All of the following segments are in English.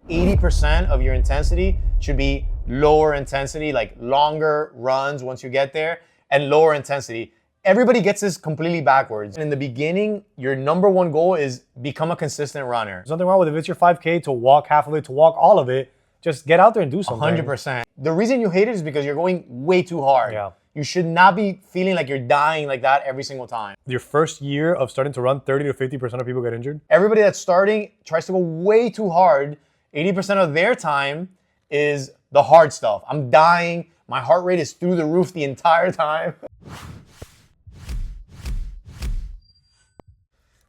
80% of your intensity should be lower intensity, like longer runs once you get there, and lower intensity. Everybody gets this completely backwards. In the beginning, your number one goal is become a consistent runner. There's nothing wrong with if it's your 5K to walk half of it, to walk all of it. Just get out there and do something. 100%. The reason you hate it is because you're going way too hard. Yeah. You should not be feeling like you're dying like that every single time. Your first year of starting to run, 30 to 50% of people get injured. Everybody that's starting tries to go way too hard. 80% of their time is the hard stuff. I'm dying. My heart rate is through the roof the entire time.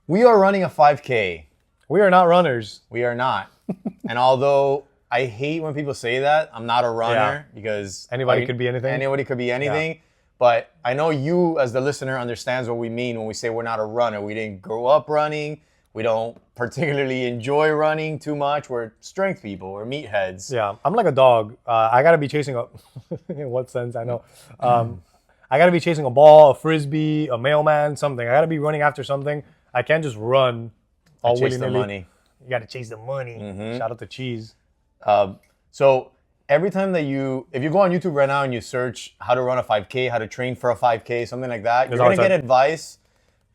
We are running a 5K. We are not runners. We are not. And although I hate when people say that, I'm not a runner because anybody could be anything. Anybody could be anything. Yeah. But I know you as the listener understands what we mean when we say we're not a runner. We didn't grow up running. We don't particularly enjoy running too much. We're strength people. We're meatheads. Yeah, I'm like a dog. I got to be chasing a... In what sense? I know. I got to be chasing a ball, a frisbee, a mailman, something. I got to be running after something. I can't just run all willy-nilly. Chase the money. You got to chase the money. Mm-hmm. Shout out to Cheese. So every time that if you go on YouTube right now and you search how to run a 5K, how to train for a 5K, something like that, you're going to get advice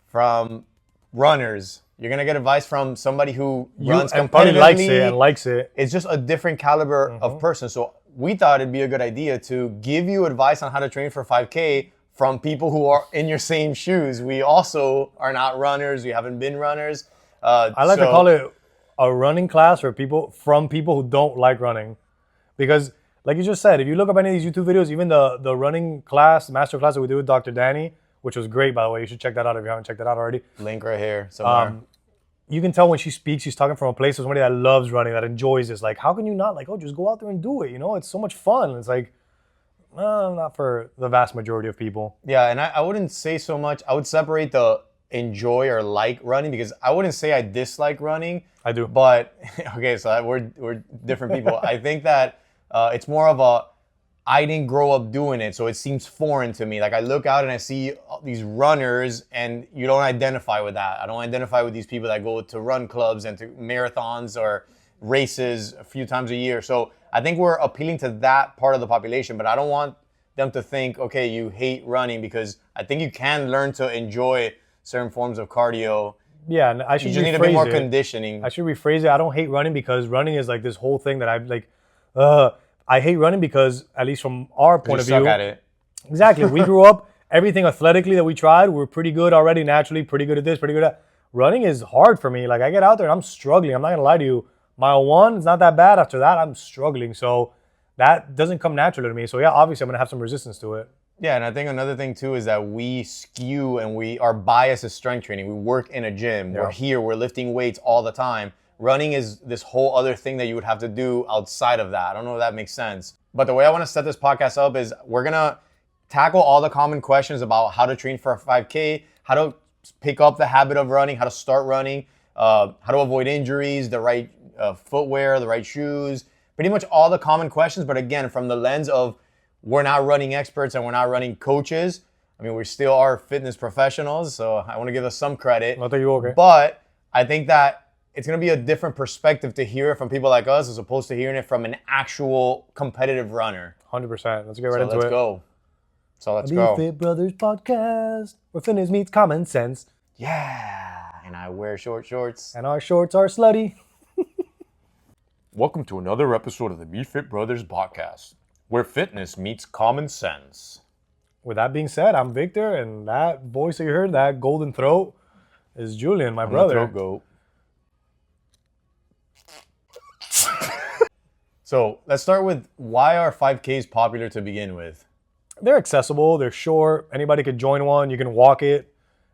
from runners. You're going to get advice from somebody who runs competitively. And likes it. It's just a different caliber of person. So we thought it'd be a good idea to give you advice on how to train for 5K from people who are in your same shoes. We also are not runners. We haven't been runners. I like to call it a running class for people who don't like running. Because like you just said, if you look up any of these YouTube videos, even the running class, master class that we did with Dr. Danny, which was great, by the way. You should check that out if you haven't checked that out already. Link right here somewhere. You can tell when she speaks, she's talking from a place of somebody that loves running, that enjoys this. Like, how can you not? Like, oh, just go out there and do it. You know, it's so much fun. It's like, not for the vast majority of people. Yeah, and I wouldn't say so much. I would separate the enjoy or like running, because I wouldn't say I dislike running. I do. But, okay, so we're different people. I think that it's more of a, I didn't grow up doing it, so it seems foreign to me. Like, I look out and I see these runners, and you don't identify with that. I don't identify with these people that go to run clubs and to marathons or races a few times a year. So I think we're appealing to that part of the population, but I don't want them to think, okay, you hate running, because I think you can learn to enjoy certain forms of cardio. Yeah, and I should you just need a bit more conditioning. I should rephrase it. I don't hate running, because running is like this whole thing that I'm like, I hate running because, at least from our point of view, suck at it. Exactly. We grew up, everything athletically that we tried, we're pretty good already naturally, pretty good at this, pretty good at. Running is hard for me. Like, I get out there and I'm struggling. I'm not going to lie to you. Mile 1 is not that bad. After that, I'm struggling. So that doesn't come naturally to me. So yeah, obviously I'm going to have some resistance to it. Yeah, and I think another thing too is that we skew and our bias is strength training. We work in a gym. Yeah. We're here. We're lifting weights all the time. Running is this whole other thing that you would have to do outside of that. I don't know if that makes sense. But the way I want to set this podcast up is we're going to tackle all the common questions about how to train for a 5K, how to pick up the habit of running, how to start running, how to avoid injuries, the right footwear, the right shoes, pretty much all the common questions. But again, from the lens of we're not running experts and we're not running coaches. I mean, we still are fitness professionals, so I want to give us some credit. I think you're okay. But I think that it's going to be a different perspective to hear it from people like us as opposed to hearing it from an actual competitive runner. 100%. Let's get right into it. Let's go. So let's go. Fit Brothers Podcast, where fitness meets common sense. Yeah. And I wear short shorts. And our shorts are slutty. Welcome to another episode of the Be Fit Brothers Podcast, where fitness meets common sense. With that being said, I'm Victor, and that voice that you heard, that golden throat, is Julian, my brother. Throat goat. So let's start with why are 5Ks popular to begin with? They're accessible. They're short. Anybody could join one. You can walk it.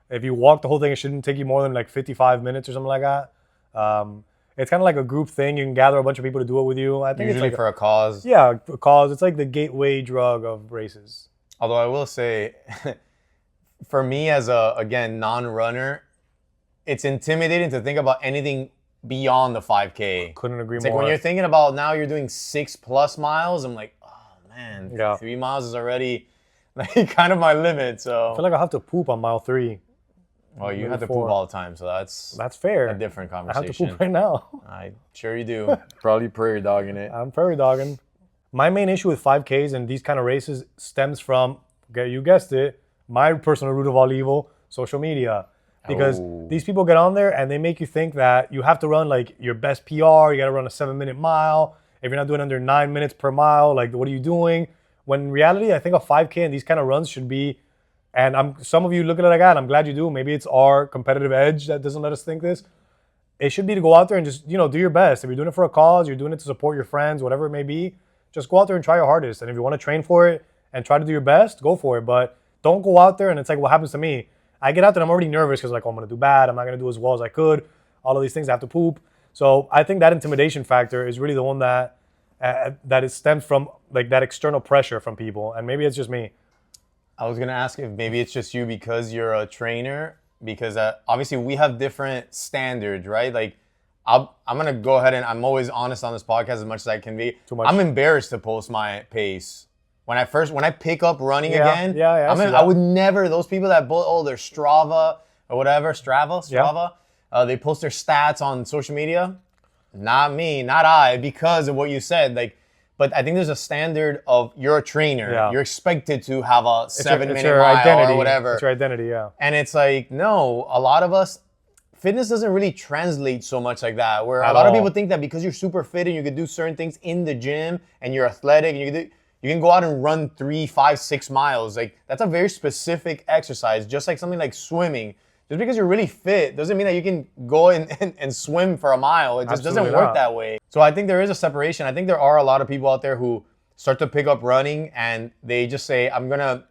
If you walk the whole thing, it shouldn't take you more than like 55 minutes or something like that. It's kind of like a group thing. You can gather a bunch of people to do it with you. I think usually it's like for a cause. Yeah, a cause. It's like the gateway drug of races. Although I will say, for me as a, again, non-runner, it's intimidating to think about anything beyond the 5K. Couldn't agree it's more. Like when you're thinking about now you're doing 6+ miles, I'm like, oh man, 3 miles is already like kind of my limit. So I feel like I'll have to poop on mile 3. Well, you maybe have to 4. poop all the time, so that's fair. a different I conversation. have to poop right now. I sure you do. Probably prairie dogging it. I'm prairie dogging. My main issue with 5Ks and these kind of races stems from, you guessed it, my personal root of all evil, social media. Because these people get on there and they make you think that you have to run like your best PR, you got to run a 7-minute mile. If you're not doing under 9 minutes per mile, like what are you doing? When in reality, I think a 5K and these kind of runs should be, and some of you look at it like that, and I'm glad you do. Maybe it's our competitive edge that doesn't let us think this. It should be to go out there and just, do your best. If you're doing it for a cause, you're doing it to support your friends, whatever it may be, just go out there and try your hardest. And if you want to train for it and try to do your best, go for it. But don't go out there and it's like what happens to me. I get out there and I'm already nervous because I'm going to do bad. I'm not going to do as well as I could. All of these things, I have to poop. So I think that intimidation factor is really the one that it stems from, like, that external pressure from people. And maybe it's just me. I was going to ask if maybe it's just you because you're a trainer, because obviously we have different standards, right? Like, I'm going to go ahead and I'm always honest on this podcast as much as I can be. Too much. I'm embarrassed to post my pace. When I pick up running again, I would never, those people that, their Strava or whatever, Strava, they post their stats on social media. Not me, not I, because of what you said. Like, but I think there's a standard of you're a trainer. Yeah. You're expected to have a 7-minute mile identity, or whatever. It's your identity, yeah. And it's like, no, a lot of us, fitness doesn't really translate so much like that. Where a lot of people think that because you're super fit and you can do certain things in the gym and you're athletic and you can go out and run 3, 5, 6 miles. Like, that's a very specific exercise, just like something like swimming. Just because you're really fit doesn't mean that you can go and swim for a mile. It just doesn't work that way. So I think there is a separation. I think there are a lot of people out there who start to pick up running and they just say, I know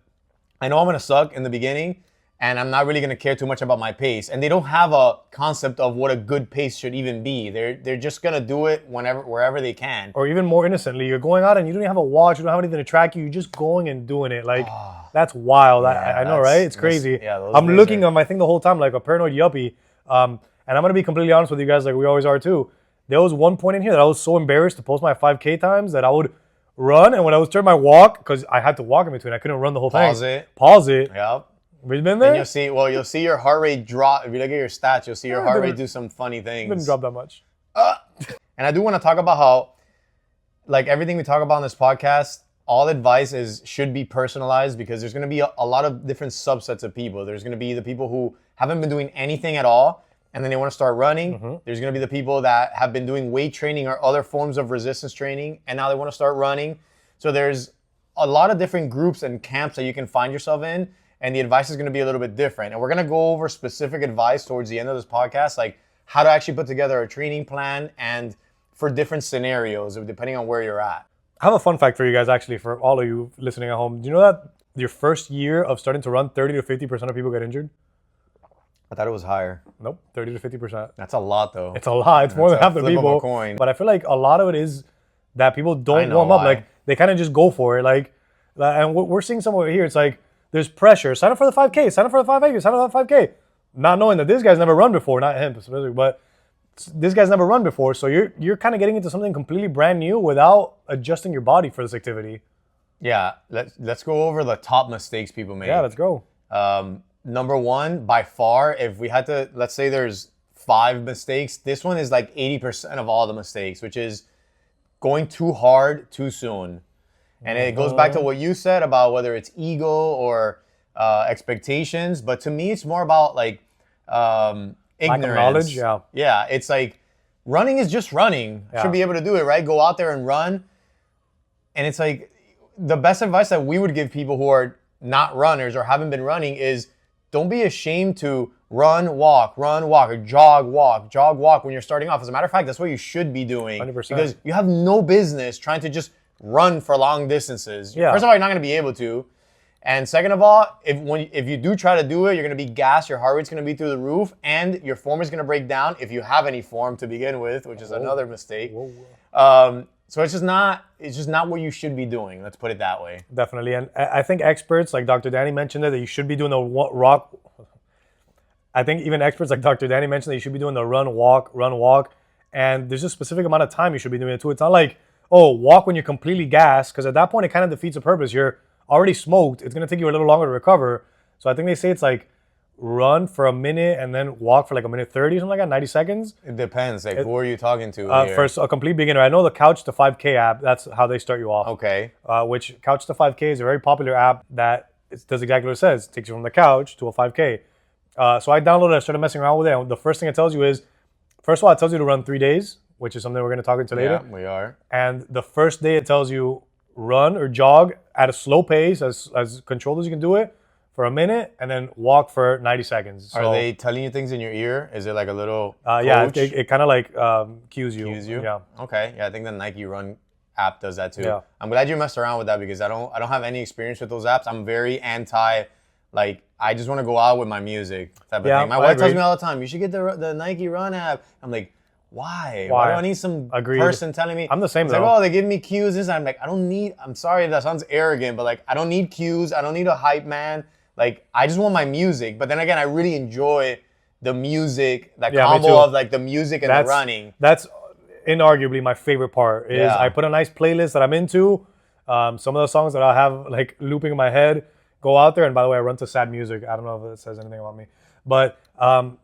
I'm going to suck in the beginning and I'm not really going to care too much about my pace. And they don't have a concept of what a good pace should even be. They're just going to do it wherever they can. Or even more innocently, you're going out and you don't even have a watch, you don't have anything to track you, you're just going and doing it. Like, that's wild. Yeah, I know, right? It's crazy. I'm looking at my thing the whole time like a paranoid yuppie. And I'm going to be completely honest with you guys, like we always are too. There was one point in here that I was so embarrassed to post my 5K times that I would run, and when I was turning my walk, because I had to walk in between, I couldn't run the whole thing. Pause it. Yep. We've been there? And you'll see your heart rate drop. If you look at your stats, you'll see your heart rate do some funny things. It didn't drop that much. And I do want to talk about how, like, everything we talk about on this podcast, all advice should be personalized, because there's going to be a lot of different subsets of people. There's going to be the people who haven't been doing anything at all, and then they want to start running. Mm-hmm. There's going to be the people that have been doing weight training or other forms of resistance training, and now they want to start running. So there's a lot of different groups and camps that you can find yourself in, and the advice is going to be a little bit different. And we're going to go over specific advice towards the end of this podcast, like how to actually put together a training plan and for different scenarios, depending on where you're at. I have a fun fact for you guys, actually, for all of you listening at home. Do you know that your first year of starting to run, 30 to 50% of people get injured? I thought it was higher. Nope, 30 to 50%. That's a lot, though. It's a lot. It's more than half the people. A coin. But I feel like a lot of it is that people don't warm up. Like, they kind of just go for it. Like, and we're seeing some over here. It's like, there's pressure. Sign up for the 5K. Sign up for the 5K. Sign up for the 5K. Not knowing that this guy's never run before. Not him specifically, but this guy's never run before. So you're kind of getting into something completely brand new without adjusting your body for this activity. Yeah. Let's go over the top mistakes people make. Yeah, let's go. Number one, by far, if we had to, let's say there's 5 mistakes, this one is like 80% of all the mistakes, which is going too hard too soon. And it goes back to what you said about whether it's ego or expectations. But to me, it's more about like ignorance. Lack of knowledge, yeah. Yeah, it's like running is just running. Yeah. Should be able to do it, right? Go out there and run. And it's like the best advice that we would give people who are not runners or haven't been running is don't be ashamed to run, walk, or jog, walk when you're starting off. As a matter of fact, that's what you should be doing. 100%. Because you have no business trying to just run for long distances. Yeah. First of all, you're not going to be able to. And second of all, if you do try to do it, you're going to be gassed, your heart rate's going to be through the roof, and your form is going to break down if you have any form to begin with, which is another mistake. So it's just not what you should be doing. Let's put it that way. Definitely. And I think experts like Dr. Danny mentioned that you should be doing the walk. I think even experts like Dr. Danny mentioned that you should be doing the run, walk. And there's a specific amount of time you should be doing it too. It's not like, walk when you're completely gassed, because at that point it kind of defeats the purpose. You're already smoked. It's going to take you a little longer to recover. So I think they say it's like run for a minute and then walk for like a minute 30, something like that, 90 seconds. It depends. Like, who are you talking to here? For a complete beginner, I know the Couch to 5K app. That's how they start you off. Okay. Which Couch to 5K is a very popular app that does exactly what it says. It takes you from the couch to a 5K. So I downloaded it, I started messing around with it. And the first thing it tells you is, first of all, it tells you to run 3 days, which is something we're going to talk into later. Yeah, we are. And the first day it tells you run or jog at a slow pace, as controlled as you can do it, for a minute, and then walk for 90 seconds. Are they telling you things in your ear? Is it like a little yeah, coach? it kind of like cues you. Cues you? Yeah. Okay. Yeah, I think the Nike Run app does that too. Yeah. I'm glad you messed around with that because I don't have any experience with those apps. I'm very anti, like, I just want to go out with my music type of thing. My wife tells me all the time, you should get the Nike Run app. I'm like, why? Why do I need some person telling me? I'm the same it's though. Like, oh, they give me cues. This, I'm like, I'm sorry if that sounds arrogant, but like, I don't need cues. I don't need a hype man. Like, I just want my music. But then again, I really enjoy the music, that combo of like the music and the running. That's inarguably my favorite part is I put a nice playlist that I'm into. Some of the songs that I have like looping in my head go out there. And by the way, I run to sad music. I don't know if it says anything about me. But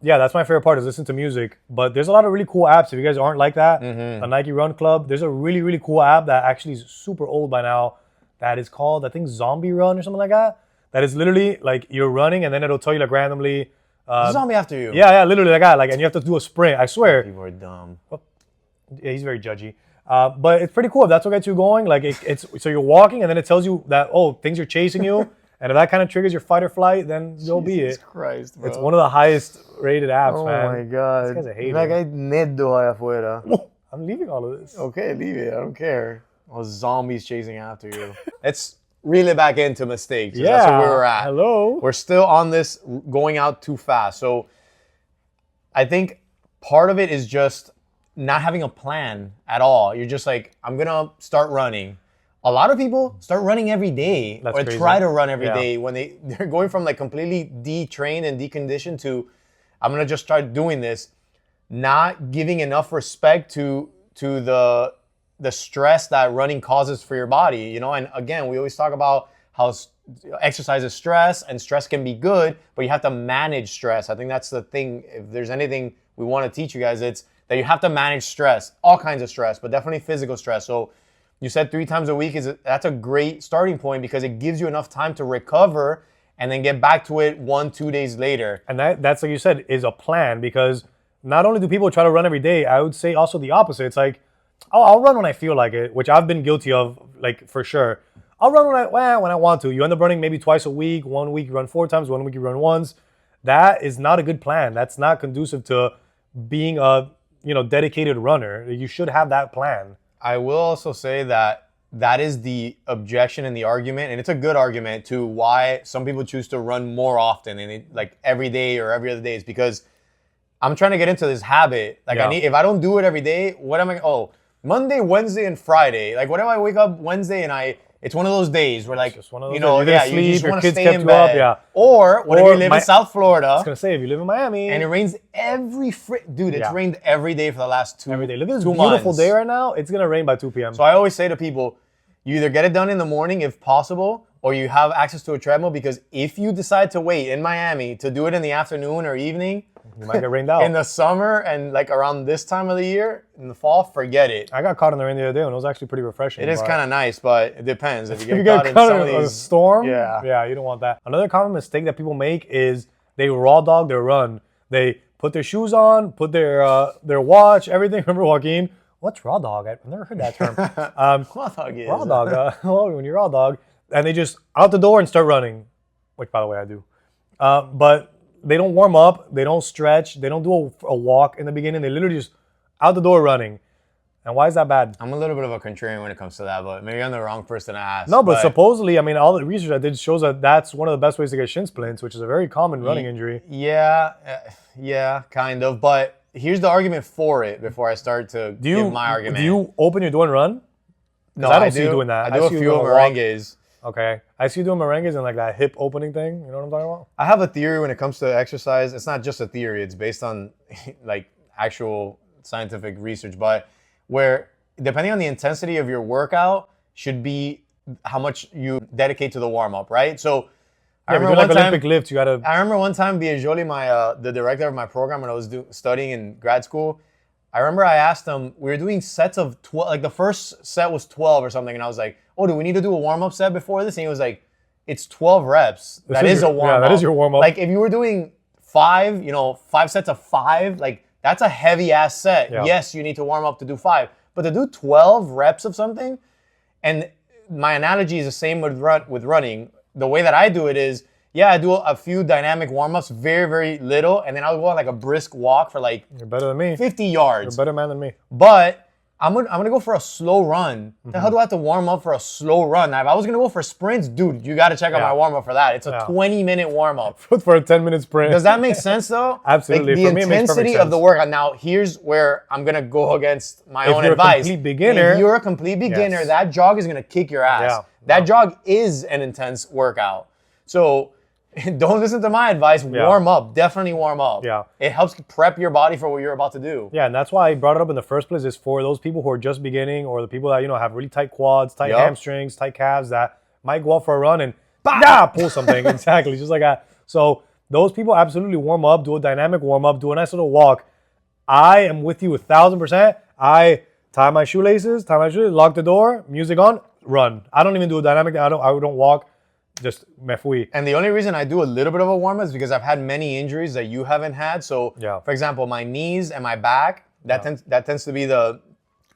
yeah, that's my favorite part is listen to music. But there's a lot of really cool apps. If you guys aren't like that, the Nike Run Club, there's a really, really cool app that actually is super old by now that is called, I think, Zombie Run or something like that. That is literally like you're running and then it'll tell you like randomly. Zombie after you. Yeah, literally like that. Like, and you have to do a sprint. I swear. People are dumb. Yeah, he's very judgy. But it's pretty cool if that's what gets you going. Like it's so you're walking and then it tells you that things are chasing you, and if that kind of triggers your fight or flight, then you'll be it. Jesus Christ, bro. It's one of the highest rated apps, man. Oh my God. This guy's a hater. Like I nedo allá afuera. I'm leaving all of this. Okay, leave it. I don't care. All zombies chasing after you. Let's reel it back into mistakes. Yeah, that's where we're at. Hello. We're still on this going out too fast. So I think part of it is just not having a plan at all. You're just like, I'm going to start running. A lot of people start running every day or crazy. try to run every day when they're going from like completely detrained and deconditioned to, I'm going to just start doing this, not giving enough respect to the stress that running causes for your body, you know? And again, we always talk about how exercise is stress and stress can be good, but you have to manage stress. I think that's the thing. If there's anything we want to teach you guys, it's that you have to manage stress, all kinds of stress, but definitely physical stress. So you said 3 times a week, that's a great starting point because it gives you enough time to recover and then get back to it 1-2 days later. And that's like you said, is a plan because not only do people try to run every day, I would say also the opposite. It's like, oh, I'll run when I feel like it, which I've been guilty of, like for sure. I'll run when I want to. You end up running maybe twice a week. 1 week you run 4 times, 1 week you run once. That is not a good plan. That's not conducive to being a dedicated runner. You should have that plan. I will also say that is the objection and the argument, and it's a good argument to why some people choose to run more often and like every day or every other day is because I'm trying to get into this habit. Like if I don't do it every day, what am I? Oh, Monday, Wednesday, and Friday. Like what if I wake up Wednesday and it's one of those days where like, you just want to stay in bed. Or what if you live in South Florida? I was going to say, if you live in Miami. And it rains dude, it's rained every day for the last 2 months. Every day. Look at this beautiful day right now. It's going to rain by 2 p.m. So I always say to people, you either get it done in the morning if possible, or you have access to a treadmill because if you decide to wait in Miami to do it in the afternoon or evening, you might get rained out. In the summer and like around this time of the year, in the fall, forget it. I got caught in the rain the other day and it was actually pretty refreshing. It is kind of nice, but it depends. If you get caught in a storm, yeah, you don't want that. Another common mistake that people make is they raw dog their run. They put their shoes on, put their watch, everything. Remember, Joaquin? What's raw dog? I've never heard that term. Raw dog is. Raw dog. When you're raw dog. And they just out the door and start running, which, by the way, I do. But they don't warm up. They don't stretch. They don't do a walk in the beginning. They literally just out the door running. And why is that bad? I'm a little bit of a contrarian when it comes to that, but maybe I'm the wrong person to ask. No, but supposedly, I mean, all the research I did shows that that's one of the best ways to get shin splints, which is a very common running injury. Yeah, kind of. But here's the argument for it before I start to give my argument. Do you open your door and run? No, I don't see you doing that. I do a few merengues. Okay. I see you doing merengues and like that hip opening thing. You know what I'm talking about? I have a theory when it comes to exercise. It's not just a theory. It's based on like actual scientific research. But where depending on the intensity of your workout should be how much you dedicate to the warm-up, right? So I remember like Olympic lifts. You gotta. I remember one time, Biagioli, the director of my program when I was studying in grad school. I remember I asked him. We were doing sets of 12. Like the first set was 12 or something, and I was like, "Oh, do we need to do a warm up set before this?" And he was like, "It's 12 reps. That is a warm up. Yeah, that is your warm up. Like if you were doing 5, 5 sets of 5, like that's a heavy ass set. Yeah. Yes, you need to warm up to do 5, but to do 12 reps of something, and my analogy is the same with running. The way that I do it is, I do a few dynamic warm-ups, very, very little, and then I'll go on like a brisk walk for like You're better than me. 50 yards. You're a better man than me. But I'm gonna go for a slow run. The hell do I have to warm up for a slow run? Now, if I was gonna go for sprints, dude, you gotta check out my warm-up for that. It's a 20-minute warm-up. For a 10-minute sprint. Does that make sense though? Absolutely. Like, the intensity of the workout. Now, here's where I'm gonna go against my own advice. If you're a complete beginner, that jog is gonna kick your ass. Yeah. That jog is an intense workout. So don't listen to my advice. Warm up. Definitely warm up. Yeah. It helps prep your body for what you're about to do. Yeah, and that's why I brought it up in the first place, is for those people who are just beginning, or the people that, have really tight quads, tight hamstrings, tight calves, that might go out for a run and pull something. Exactly. Just like that. So those people absolutely warm up, do a dynamic warm up, do a nice little walk. I am with you 1,000%. I tie my shoelaces, lock the door, music on, run. I don't even do a dynamic. I don't walk. Just me fui. And the only reason I do a little bit of a warm-up is because I've had many injuries that you haven't had. So, for example, my knees and my back, that tends to be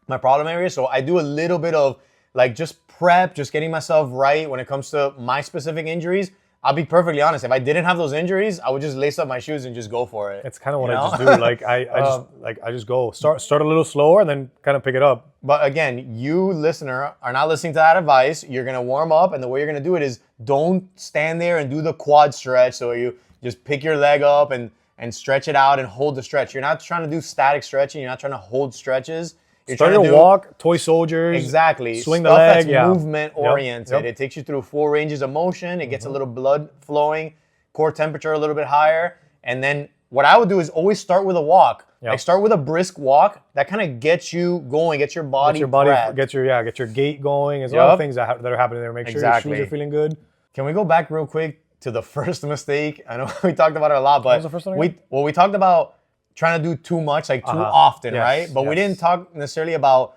my problem area. So I do a little bit of like just prep, just getting myself right when it comes to my specific injuries. I'll be perfectly honest. If I didn't have those injuries, I would just lace up my shoes and just go for it. It's kind of what I just do. Like I just go start a little slower and then kind of pick it up. But again, you listener are not listening to that advice. You're gonna warm up, and the way you're gonna do it is don't stand there and do the quad stretch. So you just pick your leg up and stretch it out and hold the stretch. You're not trying to do static stretching. You're not trying to hold stretches. You're Start your walk, toy soldiers. Exactly. Swing the leg. That's movement oriented. Yep. It takes you through 4 ranges of motion. It gets a little blood flowing, core temperature a little bit higher. And then what I would do is always start with a walk. Like start with a brisk walk. That kind of gets you going, gets your body prepped. Get your gait going. There's a lot of things that are happening there. Make sure your shoes are feeling good. Can we go back real quick to the first mistake? I know we talked about it a lot, but what was the first one again? we talked about trying to do too much, like too often, right? But we didn't talk necessarily about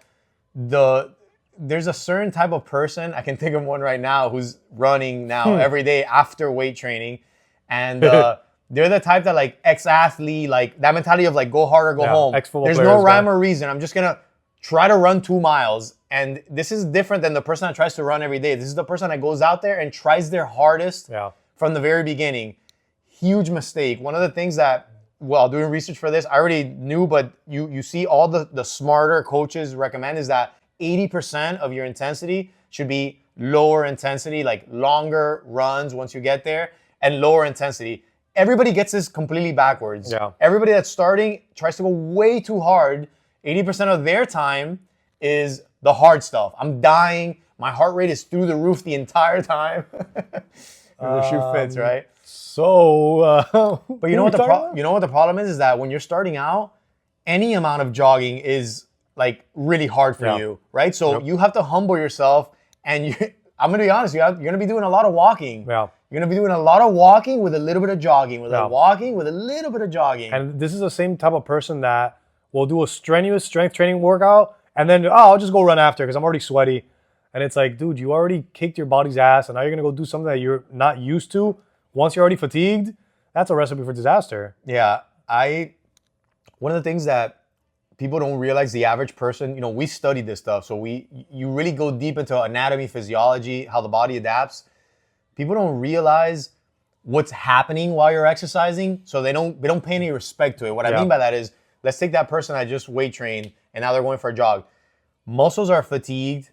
there's a certain type of person, I can think of one right now, who's running now every day after weight training. And they're the type that like ex-athlete, like that mentality of like go hard or go home. There's no rhyme or reason. I'm just gonna try to run 2 miles. And this is different than the person that tries to run every day. This is the person that goes out there and tries their hardest from the very beginning. Huge mistake. One of the things that, well, doing research for this, I already knew, but you see all the smarter coaches recommend is that 80% of your intensity should be lower intensity, like longer runs once you get there, and lower intensity. Everybody gets this completely backwards. Yeah. Everybody that's starting tries to go way too hard. 80% of their time is the hard stuff. I'm dying. My heart rate is through the roof the entire time. The shoe fits, right? So, but you know what the problem is that when you're starting out, any amount of jogging is like really hard for you, right? So you have to humble yourself, and I'm gonna be honest, you're gonna be doing a lot of walking. Yeah. You're gonna be doing a lot of walking with a little bit of jogging, walking with a little bit of jogging. And this is the same type of person that will do a strenuous strength training workout, and then I'll just go run after because I'm already sweaty. And it's like, dude, you already kicked your body's ass, and now you're gonna go do something that you're not used to. Once you're already fatigued, that's a recipe for disaster. Yeah, one of the things that people don't realize, the average person, we study this stuff, so you really go deep into anatomy, physiology, how the body adapts. People don't realize what's happening while you're exercising, so they don't pay any respect to it. What I mean by that is, let's take that person that just weight trained and now they're going for a jog. Muscles are fatigued.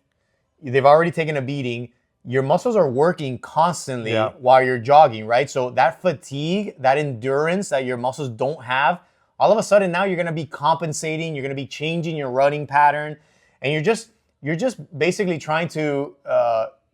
They've already taken a beating. Your muscles are working constantly while you're jogging, right? So that fatigue, that endurance that your muscles don't have, all of a sudden now you're gonna be compensating, you're gonna be changing your running pattern, and you're just basically trying to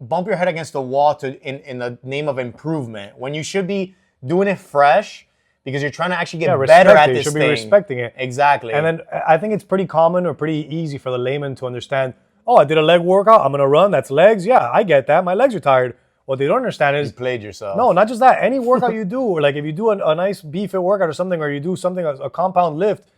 bump your head against the wall in the name of improvement, when you should be doing it fresh because you're trying to actually get better at this thing. You should be respecting it. Exactly. And then I think it's pretty common or pretty easy for the layman to understand, oh, I did a leg workout, I'm gonna run, that's legs. Yeah, I get that, my legs are tired. What they don't understand is You played yourself. no, not just that. Any workout you do, or like if you do a nice BFit workout or something, or you do something, a compound lift,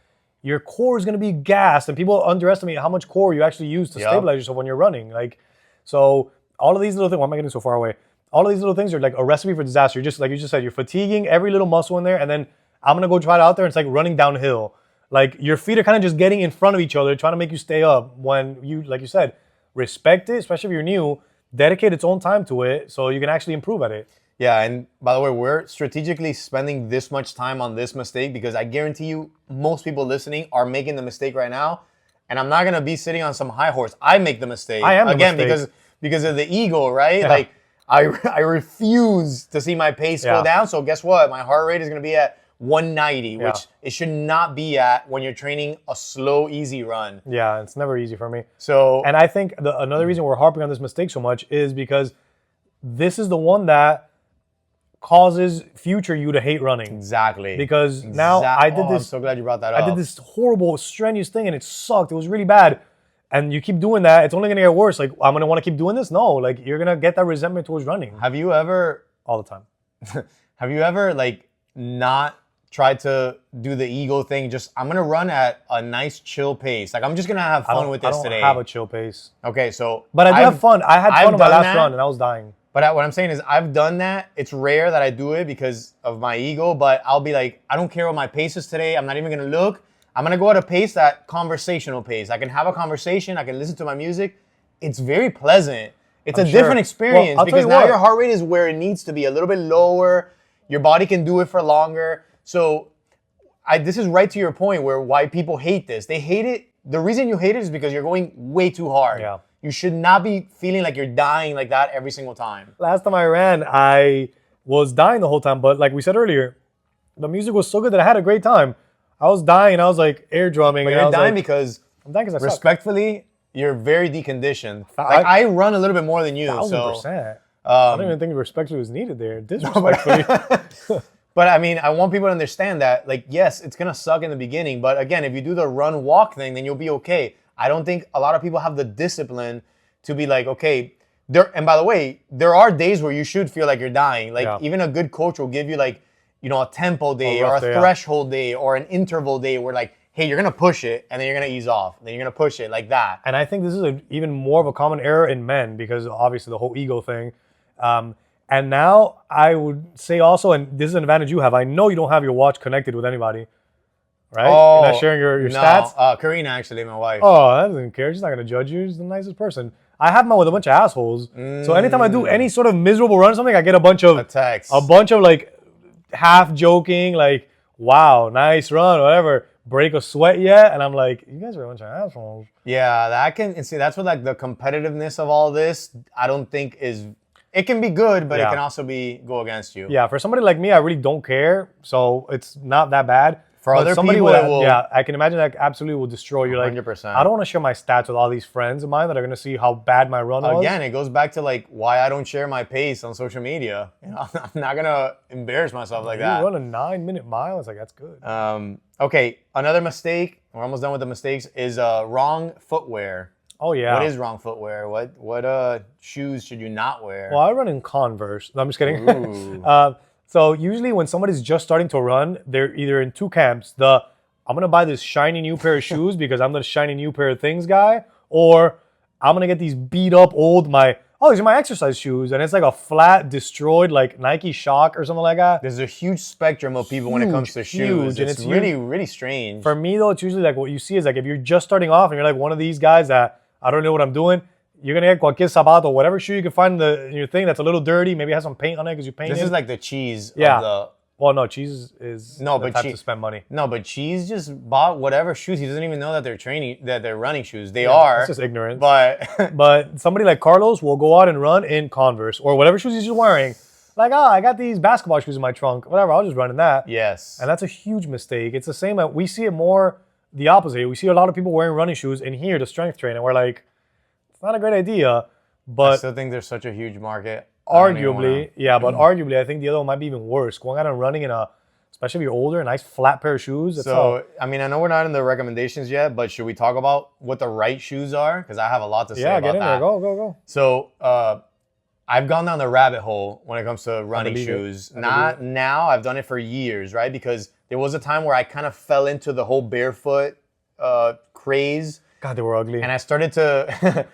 your core is going to be gassed, and people underestimate how much core you actually use to stabilize yourself when you're running. Like, so all of these little things. Why am I getting so far away? All of these little things are like a recipe for disaster. You're just like you just said, you're fatiguing every little muscle in there, and then I'm gonna go try it out there. And it's like running downhill. Like your feet are kind of just getting in front of each other, trying to make you stay up. When you, like you said, respect it, especially if you're new. Dedicate its own time to it so you can actually improve at it. Yeah, and by the way, we're strategically spending this much time on this mistake because I guarantee you most people listening are making the mistake right now. And I'm not going to be sitting on some high horse. I make the mistake. I am the Again, mistake. because of the ego, right? Yeah. Like I refuse to see my pace go down. So guess what? My heart rate is going to be at 190, which it should not be at when you're training a slow, easy run. Yeah, it's never easy for me. So, and I think another reason we're harping on this mistake so much is because this is the one that causes future you to hate running. Exactly. Because now I did this. I'm so glad you brought that up. I did this horrible, strenuous thing and it sucked. It was really bad. And you keep doing that, it's only gonna get worse. Like, I'm gonna want to keep doing this? No, like you're gonna get that resentment towards running. Have you ever all the time? Have you ever like not tried to do the ego thing? Just I'm gonna run at a nice chill pace. Like I'm just gonna have fun with this today. I don't have a chill pace. Okay, so but I do have fun. I had fun on my last run and I was dying. But what I'm saying is I've done that. It's rare that I do it because of my ego, but I'll be like, I don't care what my pace is today. I'm not even gonna look. I'm gonna go at a pace, that conversational pace. I can have a conversation, I can listen to my music. It's very pleasant. It's a different experience because now your heart rate is where it needs to be, a little bit lower. Your body can do it for longer. So this is right to your point where why people hate this. They hate it. The reason you hate it is because you're going way too hard. Yeah. You should not be feeling like you're dying like that every single time. Last time I ran, I was dying the whole time. But like we said earlier, the music was so good that I had a great time. I was dying and I was like air drumming. But and you're dying because I'm dying because I respectfully, you're very deconditioned. Like I run a little bit more than you. 1,000%. I don't even think respectfully was needed there. Disrespectfully. But I mean, I want people to understand that, like, yes, it's gonna suck in the beginning, but again, if you do the run walk thing, then you'll be okay. I don't think a lot of people have the discipline to be like, okay, and by the way, there are days where you should feel like you're dying. Like even a good coach will give you like, you know, a tempo day or a threshold day or an interval day where like, hey, you're gonna push it and then you're gonna ease off. Then you're gonna push it like that. And I think this is even more of a common error in men because obviously the whole ego thing. And now I would say also, and this is an advantage you have, I know you don't have your watch connected with anybody, right? Oh, you're not sharing your stats? Karina, actually, my wife. Oh, that doesn't care. She's not going to judge you. She's the nicest person. I have mine with a bunch of assholes. So anytime I do any sort of miserable run or something, I get a bunch of attacks. A bunch of like half joking, like, wow, nice run, whatever. Break a sweat yet? And I'm like, you guys are a bunch of assholes. Yeah, that's what like the competitiveness of all this, I don't think is... It can be good, but it can also go against you. Yeah, for somebody like me, I really don't care, so it's not that bad. For other people, it will. Yeah, I can imagine that absolutely will destroy you. Like, 100%. I don't want to share my stats with all these friends of mine that are going to see how bad my run was. Again, it goes back to like why I don't share my pace on social media. You know, I'm not going to embarrass myself like that. You run a 9-minute mile, it's like, that's good. Okay, another mistake, we're almost done with the mistakes, is wrong footwear. Oh, yeah. What is wrong footwear? What shoes should you not wear? Well, I run in Converse. No, I'm just kidding. So usually when somebody's just starting to run, they're either in two camps. I'm going to buy this shiny new pair of shoes because I'm the shiny new pair of things guy. Or I'm going to get these beat up old, these are my exercise shoes. And it's like a flat, destroyed, like Nike Shock or something like that. There's a huge spectrum of people when it comes to shoes. It's really, really strange. For me, though, it's usually like what you see is like if you're just starting off and you're like one of these guys that I don't know what I'm doing, you're going to get cualquier zapato, whatever shoe you can find in your thing that's a little dirty, maybe has some paint on it because you painted. This is like the cheese of the... Well, no, cheese is the type to spend money. No, but Cheese just bought whatever shoes. He doesn't even know that they're running shoes. They are. That's just ignorance. But somebody like Carlos will go out and run in Converse or whatever shoes he's just wearing. Like, I got these basketball shoes in my trunk. Whatever, I'll just run in that. Yes. And that's a huge mistake. It's the same. We see it more the opposite. We see a lot of people wearing running shoes in here to strength train, and we're like, it's not a great idea. But I still think there's such a huge market. Arguably, arguably, I think the other one might be even worse. Going out and running especially if you're older, a nice flat pair of shoes. I mean, I know we're not in the recommendations yet, but should we talk about what the right shoes are? Because I have a lot to say about that. Yeah, get in there. Go. So, I've gone down the rabbit hole when it comes to running believe it. shoes. I Not now. I've done it for years, right? Because there was a time where I kind of fell into the whole barefoot craze, God, they were ugly. and I started to,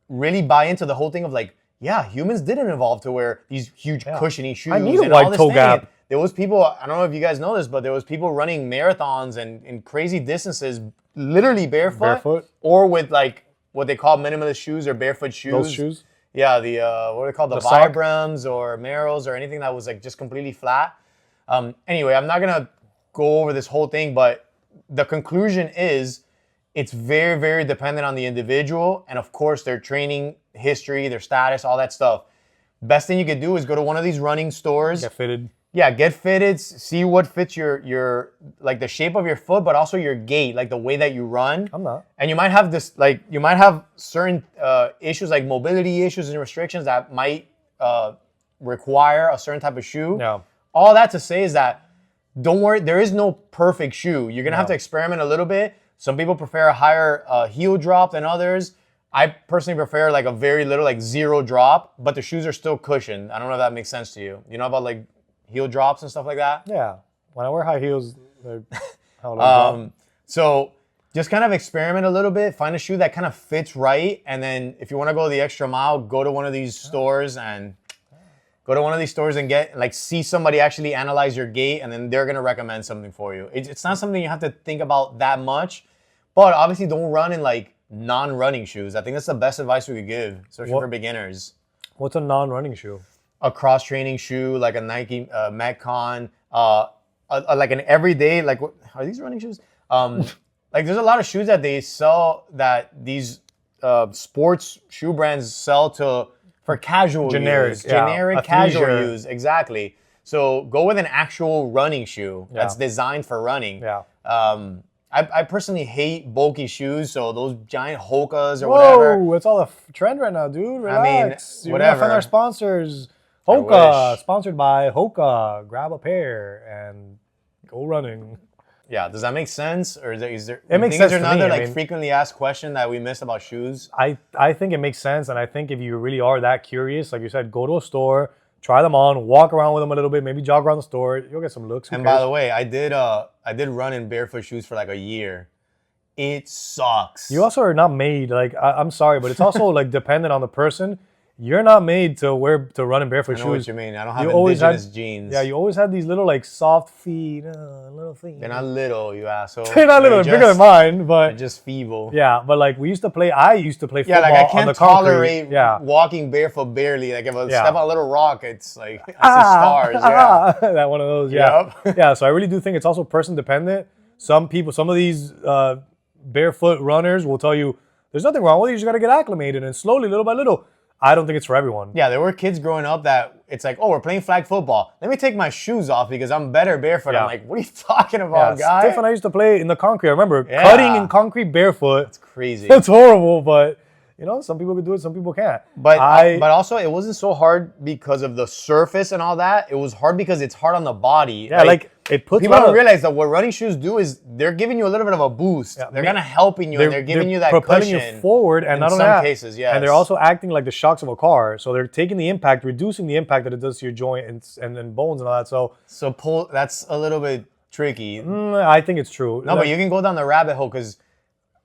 really buy into the whole thing of like, yeah, humans didn't evolve to wear these huge cushiony shoes. I need a and wide all this toe thing. gap. And there was people. I don't know if you guys know this, but there was people running marathons and crazy distances, literally barefoot, or with like what they call minimalist shoes or barefoot shoes. Those shoes. Yeah, the what are they called? The sock? Vibrams or Merrells or anything that was like just completely flat. Anyway, I'm not gonna go over this whole thing, but the conclusion is it's very, very dependent on the individual and of course their training history, their status, all that stuff. Best thing you could do is go to one of these running stores. Get fitted. Yeah, get fitted, see what fits your like the shape of your foot, but also your gait, like the way that you run. I'm not. And you might have this, like you might have certain issues like mobility issues and restrictions that might require a certain type of shoe. Yeah. All that to say is that don't worry, there is no perfect shoe. You're gonna have to experiment a little bit. Some people prefer a higher heel drop than others. I personally prefer like a very little, like zero drop, but the shoes are still cushioned. I don't know if that makes sense to you. You know about like heel drops and stuff like that? Yeah. When I wear high heels, they're how So just kind of experiment a little bit. Find a shoe that kind of fits right. And then if you want to go the extra mile, go to one of these stores and get like see somebody actually analyze your gait, and then they're going to recommend something for you. It's not something you have to think about that much, but obviously don't run in like non-running shoes. I think that's the best advice we could give, especially for beginners. What's a non-running shoe? A cross-training shoe, like a Nike Metcon, like an everyday, like what are these running shoes? Like there's a lot of shoes that they sell that these sports shoe brands sell for casual use. Generic casual use, exactly. So go with an actual running shoe that's designed for running. Yeah. I personally hate bulky shoes, so those giant Hokas or whatever. Whoa, it's all a trend right now, dude. Relax. I mean, whatever. Offend our sponsors. Hoka, sponsored by Hoka. Grab a pair and go running. Yeah, does that make sense? Or is there it makes sense there's to another me. Frequently asked question that we missed about shoes? I think it makes sense, and I think if you really are that curious, like you said, go to a store, try them on, walk around with them a little bit, maybe jog around the store. You'll get some looks. And by the way, I did run in barefoot shoes for like a year. It sucks. You also are not made, like, I'm sorry, but it's also like dependent on the person. You're not made to run in barefoot shoes. I know what you mean. I don't have indigenous genes. Yeah, you always had these little like soft feet, little feet. They're not little, you asshole. They're not little, they're bigger than mine, but they're just feeble. Yeah, but like I used to play football. Yeah, like I can't tolerate concrete. walking barefoot barely. Like if I step on a little rock, it's like I see stars. Yeah, that one of those. Yeah, yep. Yeah. So I really do think it's also person dependent. Some of these barefoot runners will tell you there's nothing wrong with it. You just got to get acclimated, and slowly, little by little. I don't think it's for everyone. Yeah, there were kids growing up that it's like, oh, we're playing flag football. Let me take my shoes off because I'm better barefoot. Yeah. I'm like, what are you talking about, guy? Steph and I used to play in the concrete. I remember cutting in concrete barefoot. It's crazy. It's horrible, but some people can do it, some people can't. But also, it wasn't so hard because of the surface and all that. It was hard because it's hard on the body. Yeah, like it puts. People don't realize that what running shoes do is they're giving you a little bit of a boost. Yeah, they're kind of helping you, and they're giving you that propelling cushion. You forward, and not only in some that, cases, yes. And they're also acting like the shocks of a car. So they're taking the impact, reducing the impact that it does to your joint and then bones and all that. So pull. That's a little bit tricky. I think it's true. No, but you can go down the rabbit hole because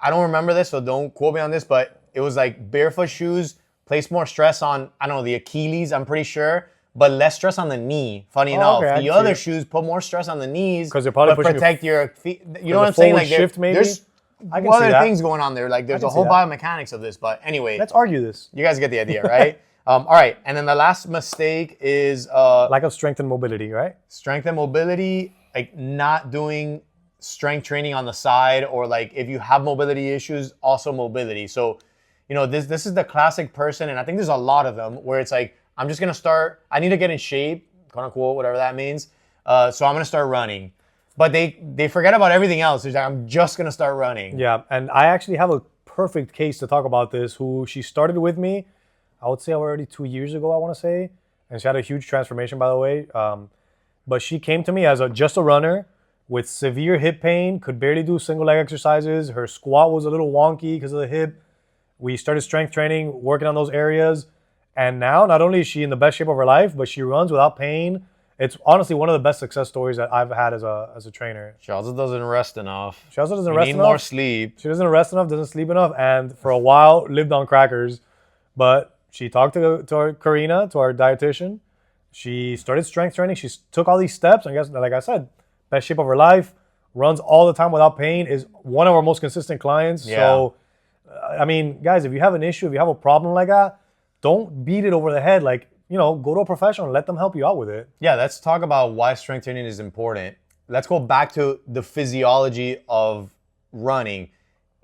I don't remember this, so don't quote me on this, but. It was like barefoot shoes place more stress on, I don't know, the Achilles, I'm pretty sure, but less stress on the knee. Funny enough. The other shoes put more stress on the knees, because they're probably pushing protect your feet. You know what I'm saying? Like shift, maybe? There's other things going on there. Like there's a whole biomechanics of this. But anyway. Let's argue this. You guys get the idea, right? All right. And then the last mistake is... lack of strength and mobility, right? Strength and mobility, like not doing strength training on the side, or like if you have mobility issues, also mobility. So... this is the classic person, and I think there's a lot of them, where it's like, I'm just going to start, I need to get in shape, quote unquote, whatever that means. So I'm going to start running. But they forget about everything else. They're like, I'm just going to start running. Yeah, and I actually have a perfect case to talk about this, she started with me, I would say already 2 years ago, I want to say. And she had a huge transformation, by the way. But she came to me as just a runner with severe hip pain, could barely do single leg exercises. Her squat was a little wonky because of the hip. We started strength training, working on those areas. And now, not only is she in the best shape of her life, but she runs without pain. It's honestly one of the best success stories that I've had as a trainer. She also doesn't rest enough. She also doesn't You rest need enough. more sleep. She doesn't rest enough, doesn't sleep enough, and for a while lived on crackers. But she talked to our Karina, to our dietitian. She started strength training. She took all these steps. And guess, like I said, best shape of her life, runs all the time without pain, is one of our most consistent clients. Yeah. So, I mean, guys, if you have an issue, if you have a problem like that, don't beat it over the head. Like, go to a professional and let them help you out with it. Yeah, let's talk about why strength training is important. Let's go back to the physiology of running.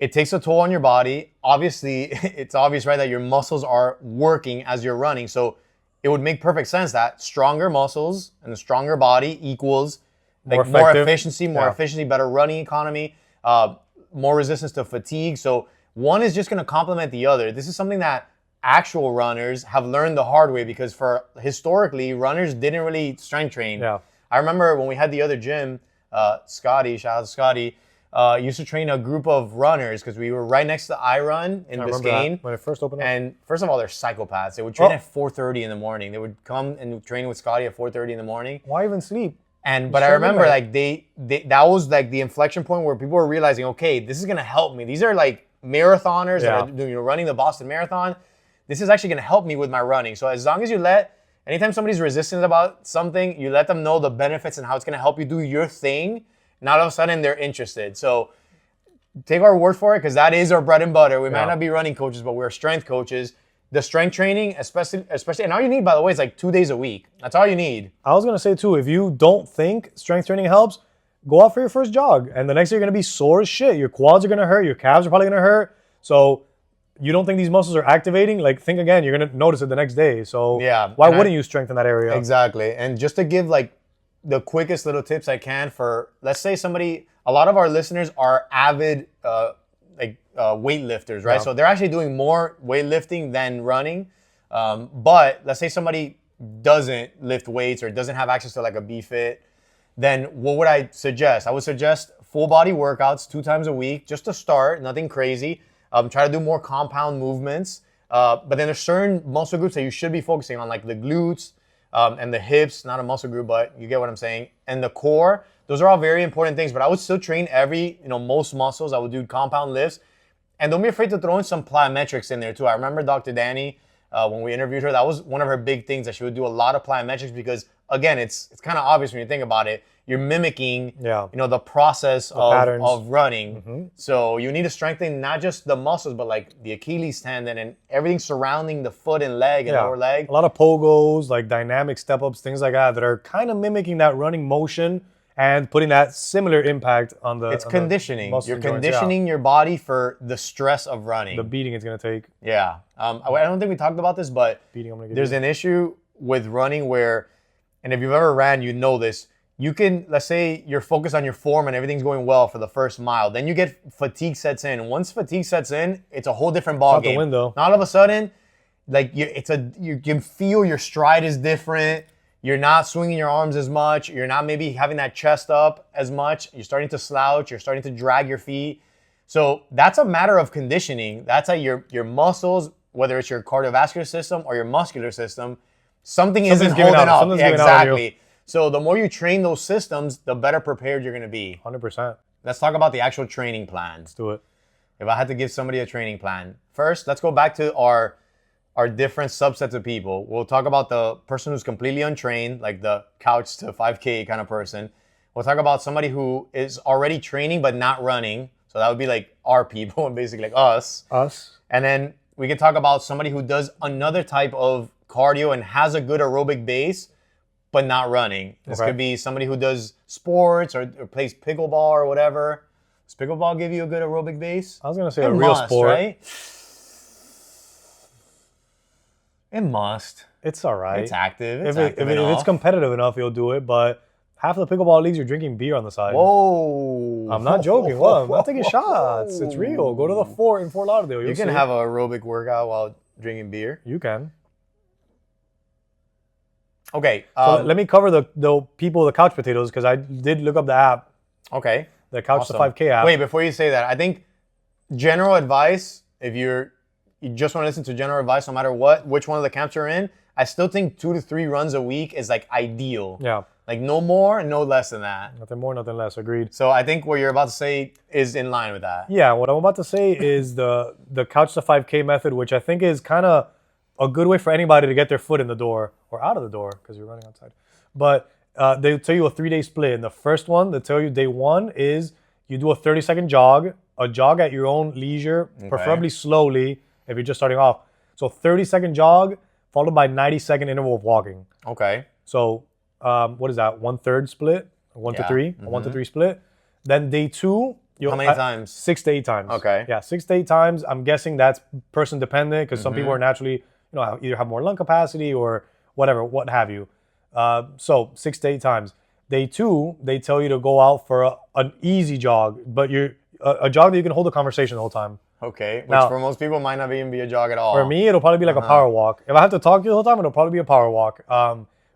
It takes a toll on your body. Obviously, it's obvious, right, that your muscles are working as you're running. So it would make perfect sense that stronger muscles and a stronger body equals more efficiency, better running economy, more resistance to fatigue. So one is just going to complement the other. This is something that actual runners have learned the hard way, because historically, runners didn't really strength train. Yeah. I remember when we had the other gym, Scotty, shout out to Scotty, used to train a group of runners because we were right next to iRun in Biscayne. When it first opened up. And first of all, they're psychopaths. They would train at 4:30 in the morning. They would come and train with Scotty at 4:30 in the morning. Why even sleep? But I remember that was like the inflection point where people were realizing, okay, this is gonna help me. These are like marathoners that are running the Boston Marathon. This is actually gonna help me with my running. So as long as anytime somebody's resistant about something, you let them know the benefits and how it's gonna help you do your thing. And all of a sudden they're interested. So take our word for it, because that is our bread and butter. We might not be running coaches, but we're strength coaches. The strength training, especially, and all you need, by the way, is like 2 days a week. That's all you need. I was gonna say too, if you don't think strength training helps, go out for your first jog, and the next day you're gonna be sore as shit. Your quads are gonna hurt, your calves are probably gonna hurt. So you don't think these muscles are activating? Like, think again. You're gonna notice it the next day. So why wouldn't you strengthen that area? Exactly. And just to give like the quickest little tips I can for, let's say a lot of our listeners are avid weightlifters, right? Yeah. So they're actually doing more weightlifting than running. But let's say somebody doesn't lift weights or doesn't have access to like a B-Fit, then what would I suggest? I would suggest full body workouts 2 times a week, just to start, nothing crazy. Try to do more compound movements. But then there's certain muscle groups that you should be focusing on, like the glutes and the hips, not a muscle group, but you get what I'm saying. And the core, those are all very important things. But I would still train most muscles. I would do compound lifts. And don't be afraid to throw in some plyometrics in there too. I remember Dr. Danny, when we interviewed her, that was one of her big things, that she would do a lot of plyometrics, because again, it's kind of obvious when you think about it. You're mimicking, the process of running. Mm-hmm. So you need to strengthen not just the muscles, but like the Achilles tendon and everything surrounding the foot and leg and lower leg. A lot of pogos, like dynamic step-ups, things like that are kind of mimicking that running motion and putting that similar impact on the. It's conditioning. You're conditioning your body for the stress of running. The beating it's gonna take. Yeah. I don't think we talked about this, but there's an issue with running where, and if you've ever ran, you know this. You can, let's say you're focused on your form and everything's going well for the first mile. Then you get fatigue sets in. Once fatigue sets in, it's a whole different ball game. Out the window. All of a sudden, like you can feel your stride is different. You're not swinging your arms as much. You're not maybe having that chest up as much. You're starting to slouch. You're starting to drag your feet. So that's a matter of conditioning. That's how your muscles, whether it's your cardiovascular system or your muscular system, something's isn't holding up. Something's giving out on you. So the more you train those systems, the better prepared you're going to be. 100%. Let's talk about the actual training plan. Let's do it. If I had to give somebody a training plan, first, let's go back to our different subsets of people. We'll talk about the person who's completely untrained, like the couch to 5K kind of person. We'll talk about somebody who is already training but not running. So that would be like our people, basically like us. And then we can talk about somebody who does another type of cardio and has a good aerobic base, but not running. This could be somebody who does sports or plays pickleball or whatever. Does pickleball give you a good aerobic base? I was going to say a real sport. Right? It must. It's all right. It's active. If it's competitive enough, you'll do it. But half of the pickleball leagues, you're drinking beer on the side. Whoa. I'm not joking. What? I'm not taking shots. It's real. Go to the fort in Fort Lauderdale. You can have an aerobic workout while drinking beer. You can. Okay. So let me cover the people, the couch potatoes, because I did look up the app. Okay. The Couch to 5K app. Wait, before you say that, I think general advice, if you're you just want to listen to general advice, no matter which one of the camps you're in, I still think 2 to 3 runs a week is like ideal. Yeah. Like no more, no less than that. Nothing more, nothing less. Agreed. So I think what you're about to say is in line with that. Yeah, what I'm about to say is the couch to 5K method, which I think is kind of a good way for anybody to get their foot in the door or out of the door because you're running outside. But they tell you a 3-day split. And the first one, they tell you day 1 is you do a 30-second jog, a jog at your own leisure, preferably slowly if you're just starting off. So 30-second jog followed by 90-second interval of walking. Okay. So what is that? 1/3 split, 1 to 3, a 1 to 3 split. Then day 2, how many times? 6 to 8 times. Okay. Yeah, 6 to 8 times. I'm guessing that's person dependent because some people are naturally, either have more lung capacity or whatever, what have you. So 6 to 8 times. Day 2, they tell you to go out for an easy jog, but a jog that you can hold a conversation the whole time. Okay, which Now, for most people might not even be a jog at all. For me, it'll probably be like a power walk. If I have to talk to you the whole time, it'll probably be a power walk,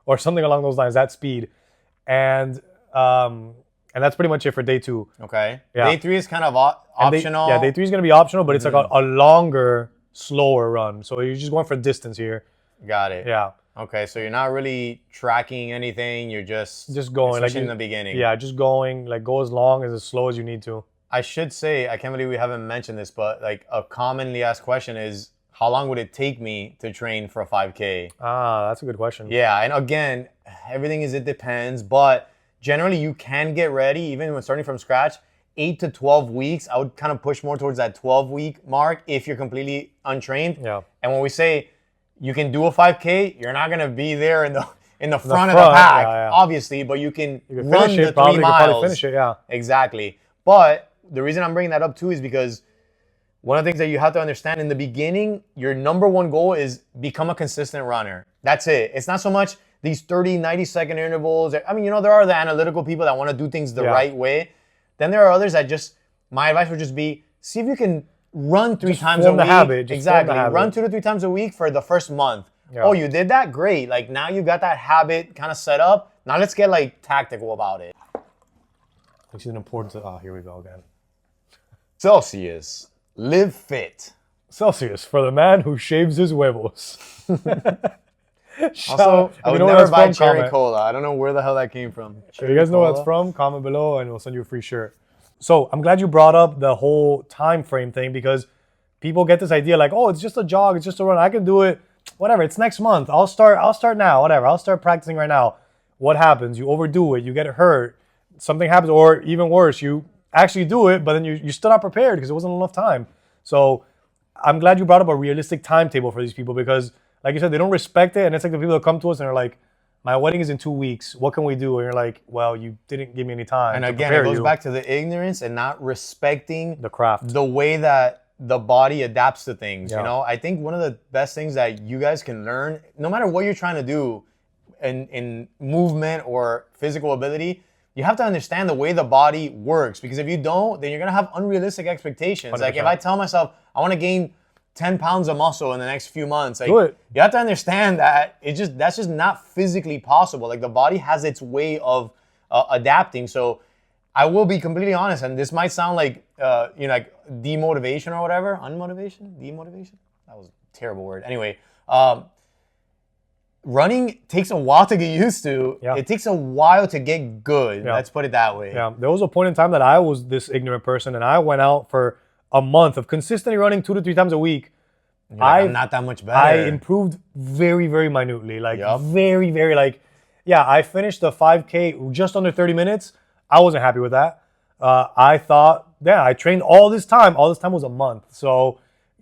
or something along those lines, that speed. And that's pretty much it for day 2. Okay. Yeah. Day 3 is kind of optional. Day 3 is going to be optional, but it's like a longer, slower run. So you're just going for distance here. Got it. Yeah. Okay, so you're not really tracking anything. You're just going, especially in the beginning. Yeah, just going, like go as long as slow as you need to. I should say, I can't believe we haven't mentioned this, but like a commonly asked question is, how long would it take me to train for a 5K? Ah, that's a good question. Yeah, and again, everything it depends, but generally you can get ready, even when starting from scratch, 8 to 12 weeks. I would kind of push more towards that 12-week mark if you're completely untrained. Yeah. And when we say you can do a 5K, you're not going to be there in the front of the pack, obviously, but you can run the 3 miles. You can probably finish it, yeah. Exactly. But the reason I'm bringing that up too is because one of the things that you have to understand in the beginning, your number one goal is become a consistent runner. That's it. It's not so much these 30, 90-second intervals. I mean, there are the analytical people that want to do things the right way. Then there are others that my advice would just be, see if you can run 3 times a week. Exactly. Run 2 to 3 times a week for the first month. Yeah. Oh, you did that? Great. Like now you got that habit kind of set up. Now let's get like tactical about it. Which is an important, here we go again. Celsius, live fit. Celsius, for the man who shaves his huevos. Also, I would never buy cherry cola. I don't know where the hell that came from. If you guys know where that's from, comment below and we'll send you a free shirt. So I'm glad you brought up the whole time frame thing because people get this idea like, oh, it's just a jog, it's just a run. I can do it, whatever. It's next month. I'll start now, whatever. I'll start practicing right now. What happens? You overdo it. You get hurt. Something happens, or even worse, you actually do it, but then you're still not prepared because it wasn't enough time. So I'm glad you brought up a realistic timetable for these people because, like you said, they don't respect it. And it's like the people that come to us and are like, my wedding is in 2 weeks. What can we do? And you're like, well, you didn't give me any time. And again, it goes back to the ignorance and not respecting the craft, the way that the body adapts to things. Yeah. I think one of the best things that you guys can learn, no matter what you're trying to do in movement or physical ability, you have to understand the way the body works, because if you don't, then you're going to have unrealistic expectations. 100%. Like if I tell myself I want to gain 10 pounds of muscle in the next few months, like you have to understand that that's just not physically possible. Like the body has its way of adapting. So I will be completely honest, and this might sound like like demotivation or whatever. Demotivation? That was a terrible word. Anyway, running takes a while to get used to. Yeah. It takes a while to get good. Yeah. Let's put it that way. Yeah. There was a point in time that I was this ignorant person and I went out for a month of consistently running 2 to 3 times a week. I'm not that much better. I improved very, very minutely. Very, very I finished the 5K just under 30 minutes. I wasn't happy with that. I thought, I trained all this time. All this time was a month. So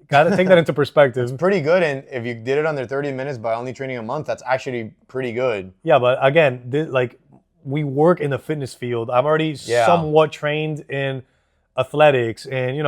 got to take that into perspective. It's pretty good, and if you did it under 30 minutes by only training a month, that's actually pretty good. Yeah, but again, we work in the fitness field. I'm already somewhat trained in athletics and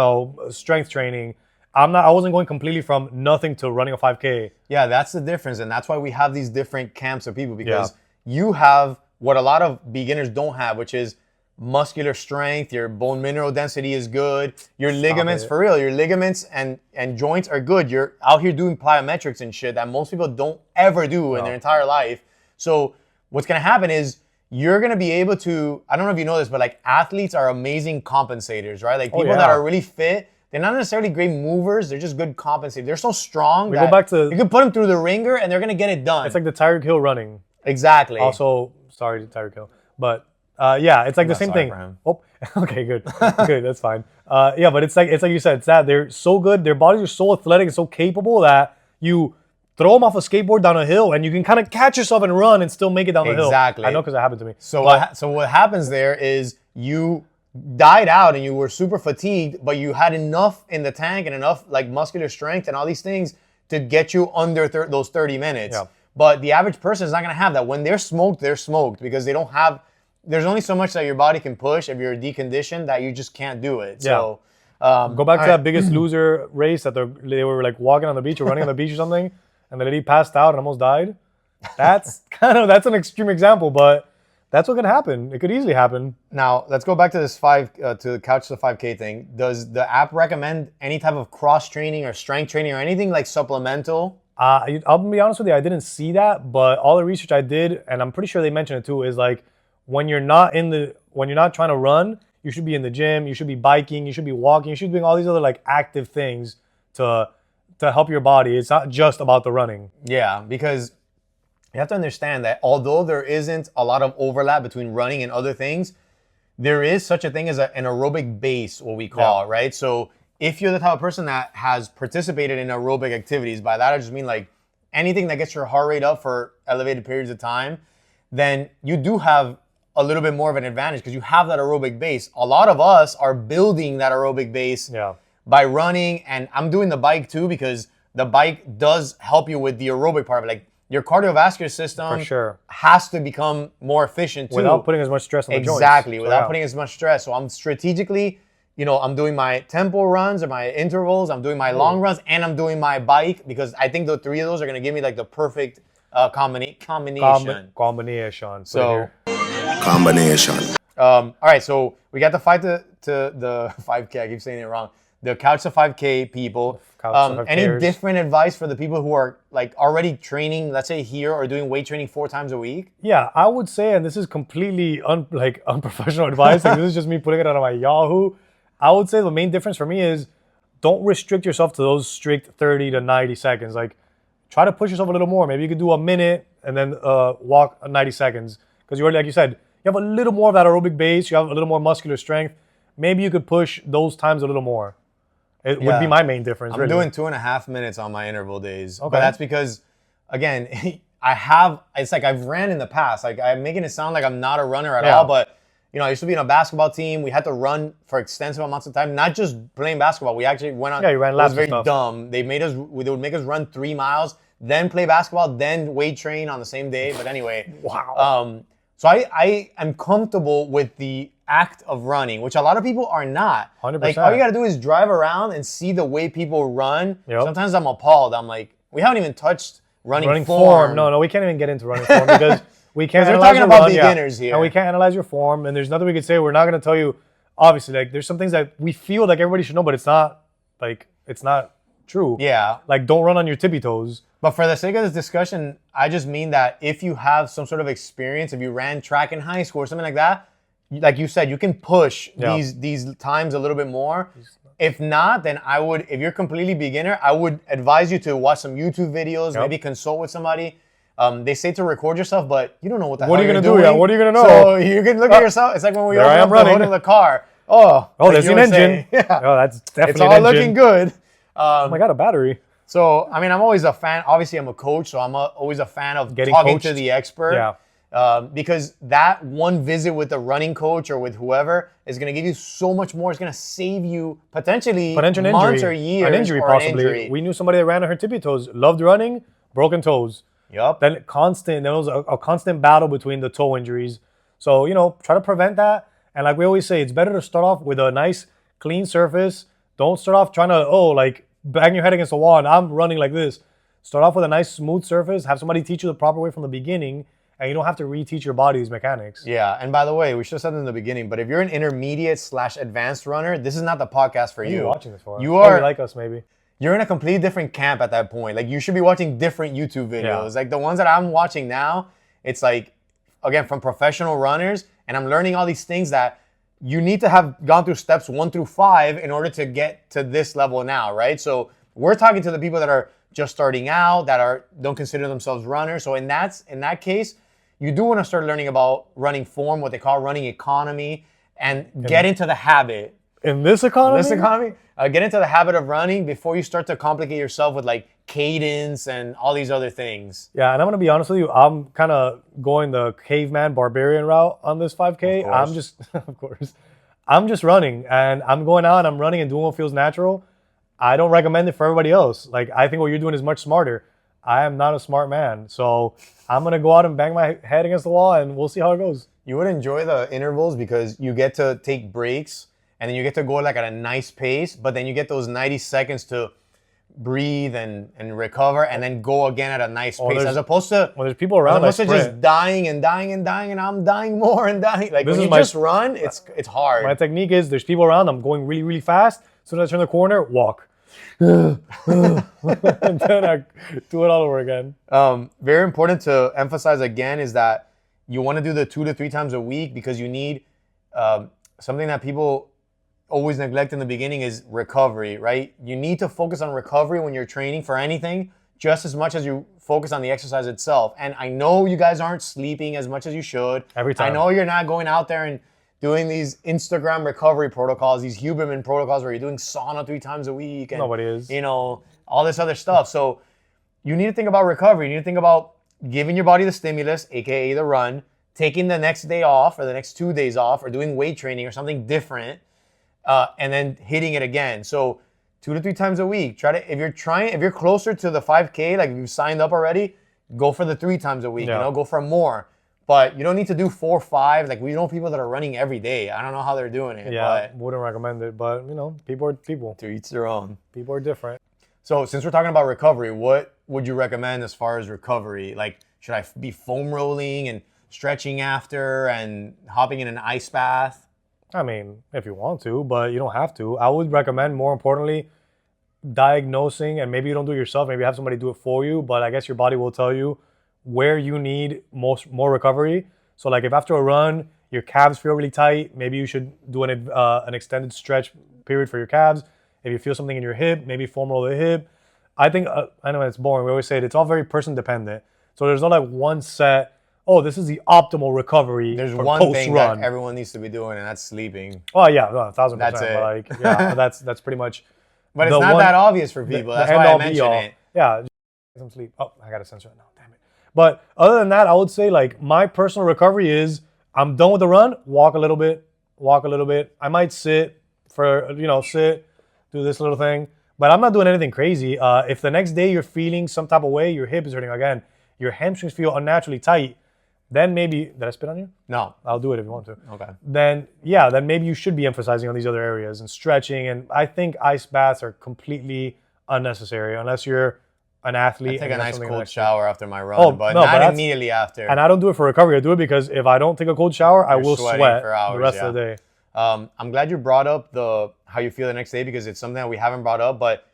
strength training. I wasn't going completely from nothing to running a 5K. Yeah, that's the difference, and that's why we have these different camps of people, because you have what a lot of beginners don't have, which is muscular strength, your bone mineral density is good, your ligaments, for real, your ligaments and joints are good. You're out here doing plyometrics and shit that most people don't ever do in their entire life. So what's going to happen is you're going to be able to, I don't know if you know this, but athletes are amazing compensators, right? Like people that are really fit, they're not necessarily great movers. They're just good compensators. They're so strong We that go back to you can put them through the ringer and they're gonna get it done. it's like the Tyreek Hill running. Exactly. Also, sorry to Tyreek Hill, but yeah, it's like the same sorry thing. for him. Oh, okay, good, good, that's fine. Yeah, but it's like you said, it's that they're so good. Their bodies are so athletic and so capable that you throw them off a skateboard down a hill and you can kind of catch yourself and run and still make it down the hill. Exactly. I know because it happened to me. So what happens there is you died out and you were super fatigued, but you had enough in the tank and enough like muscular strength and all these things to get you under those 30 minutes. Yeah. But the average person is not going to have that. When they're smoked because they don't have, there's only so much that your body can push if you're deconditioned that you just can't do it. So go back to that Biggest Loser race that they were like walking on the beach or running on the beach or something, and the lady passed out and almost died. That's that's an extreme example, but that's what can happen. It could easily happen. Now let's go back to this to the Couch to 5K thing. Does the app recommend any type of cross training or strength training or anything like supplemental? I'll be honest with you, I didn't see that, but all the research I did, and I'm pretty sure they mentioned it too, is like when you're not trying to run, you should be in the gym, you should be biking, you should be walking, you should be doing all these other like active things to help your body. It's not just about the running. Yeah, because you have to understand that although there isn't a lot of overlap between running and other things, there is such a thing as an aerobic base, what we call it, right? So if you're the type of person that has participated in aerobic activities, by that I just mean like anything that gets your heart rate up for elevated periods of time, then you do have a little bit more of an advantage because you have that aerobic base. A lot of us are building that aerobic base by running, and I'm doing the bike too because the bike does help you with the aerobic part of it. Like your cardiovascular system For sure. has to become more efficient too. Without putting as much stress on the joints. Exactly, So, without putting as much stress. So I'm strategically, I'm doing my tempo runs or my intervals, I'm doing my long runs, and I'm doing my bike because I think the three of those are going to give me like the perfect combination. Combination. So, Combination. all right, so we got the fight to the 5K. I keep saying it wrong. The Couch to 5K people. Any different advice for the people who are like already training, let's say here, or doing weight training 4 times a week? Yeah, I would say, and this is completely unprofessional advice. Like, this is just me putting it out of my Yahoo. I would say the main difference for me is don't restrict yourself to those strict 30 to 90 seconds. Like, try to push yourself a little more. Maybe you could do a minute and then walk 90 seconds. Because you already, like you said, you have a little more of that aerobic base. You have a little more muscular strength. Maybe you could push those times a little more. It would be my main difference. I'm doing 2.5 minutes on my interval days. Okay. But that's because, again, it's like I've ran in the past. Like I'm making it sound like I'm not a runner at all, but I used to be in a basketball team. We had to run for extensive amounts of time, not just playing basketball. We actually went on. Yeah, you ran laps. It was very dumb. They would make us run 3 miles, then play basketball, then weight train on the same day. But anyway, wow. So I am comfortable with the act of running, which a lot of people are not. 100%. Like all you gotta do is drive around and see the way people run. Yep. Sometimes I'm appalled. I'm like, we haven't even touched running form. No, we can't even get into running form because we can't we're analyze talking your about run, beginners here. And we can't analyze your form, and there's nothing we could say. We're not going to tell you, obviously, like there's some things that we feel like everybody should know, but it's not true. Yeah. Like don't run on your tippy toes. But for the sake of this discussion, I just mean that if you have some sort of experience, if you ran track in high school or something like that, like you said, you can push these times a little bit more. If not, then if you're completely beginner, I would advise you to watch some YouTube videos, maybe consult with somebody. They say to record yourself, but you don't know what the hell you're doing. Yeah, what are you going to know? So you can look at yourself. It's like when we open up the hood of the car. Oh, like there's an engine. Yeah. Oh, that's definitely it's all looking good. Oh my God, a battery. So, I mean, I'm always a fan. Obviously, I'm a coach, so I'm always a fan of Getting talking coached. to the expert. Yeah. Because that one visit with the running coach or with whoever is going to give you so much more. It's going to save you potentially months or years. An injury, possibly. We knew somebody that ran on her tippy toes, loved running, broken toes. Yep. Then there was a constant battle between the toe injuries. So, try to prevent that. And like we always say, it's better to start off with a nice, clean surface. Don't start off trying to, bang your head against the wall and I'm running like this. Start off with a nice, smooth surface. Have somebody teach you the proper way from the beginning. And you don't have to reteach your body's mechanics. Yeah, and by the way, we should have said it in the beginning, but if you're an intermediate/advanced runner, this is not the podcast for you. What are you watching this for? You are like us, maybe. You're in a completely different camp at that point. Like, you should be watching different YouTube videos. Yeah. Like, the ones that I'm watching now, it's like, again, from professional runners, and I'm learning all these things that you need to have gone through steps 1 through 5 in order to get to this level now, right? So we're talking to the people that are just starting out, that don't consider themselves runners. So in that case, you do want to start learning about running form, what they call running economy, and get into the habit. In this economy? Get into the habit of running before you start to complicate yourself with like cadence and all these other things. Yeah, and I'm going to be honest with you. I'm kind of going the caveman barbarian route on this 5K. I'm just, of course, I'm just running and I'm going out and I'm running and doing what feels natural. I don't recommend it for everybody else. Like, I think what you're doing is much smarter. I am not a smart man. So I'm going to go out and bang my head against the wall and we'll see how it goes. You would enjoy the intervals because you get to take breaks and then you get to go like at a nice pace, but then you get those 90 seconds to breathe and recover and then go again at a nice pace, as opposed to there's people around just dying and I'm dying more and dying. Like when you just run, it's hard. My technique is there's people around, I'm going really, really fast. As soon as I turn the corner, walk. And then I do it all over again. Very important to emphasize again is that you want to do the 2 to 3 times a week because you need something that people always neglect in the beginning is recovery, right? You need to focus on recovery when you're training for anything just as much as you focus on the exercise itself. And I know you guys aren't sleeping as much as you should. Every time. I know you're not going out there and doing these Instagram recovery protocols, these Huberman protocols where you're doing sauna 3 times a week. And, nobody is. You know, all this other stuff. So you need to think about recovery. You need to think about giving your body the stimulus, aka the run, taking the next day off or the next 2 days off or doing weight training or something different. And then hitting it again. So 2 to 3 times a week. If you're closer to the 5K, like if you've signed up already, go for the 3 times a week, go for more. But you don't need to do 4 or 5. Like we know people that are running every day. I don't know how they're doing it. Yeah, wouldn't recommend it. But people are people. To each their own. People are different. So since we're talking about recovery, what would you recommend as far as recovery? Like should I be foam rolling and stretching after and hopping in an ice bath? I mean, if you want to, but you don't have to. I would recommend, more importantly, diagnosing, and maybe you don't do it yourself, maybe have somebody do it for you, but I guess your body will tell you where you need more recovery. So like if after a run, your calves feel really tight, maybe you should do an extended stretch period for your calves. If you feel something in your hip, maybe foam roll the hip. I think, I know it's boring, we always say it's all very person dependent. So there's not like one set, this is the optimal recovery. There's for one thing post-run. that everyone needs to be doing, and that's sleeping. Oh yeah, no, 1,000%. That's it. But like, yeah, that's pretty much. But it's not that obvious for people. That's why I mention it. Yeah, just get some sleep. Oh, I gotta censor it now. Damn it. But other than that, I would say like my personal recovery is I'm done with the run, walk a little bit. I might sit, do this little thing, but I'm not doing anything crazy. If the next day you're feeling some type of way, your hip is hurting again, your hamstrings feel unnaturally tight, then maybe, did I spit on you? No. I'll do it if you want to. Okay. Then maybe you should be emphasizing on these other areas and stretching. And I think ice baths are completely unnecessary unless you're an athlete. I take a nice cold shower after my run, but not immediately after. And I don't do it for recovery. I do it because if I don't take a cold shower, I will sweat for hours, the rest of the day. I'm glad you brought up how you feel the next day because it's something that we haven't brought up, but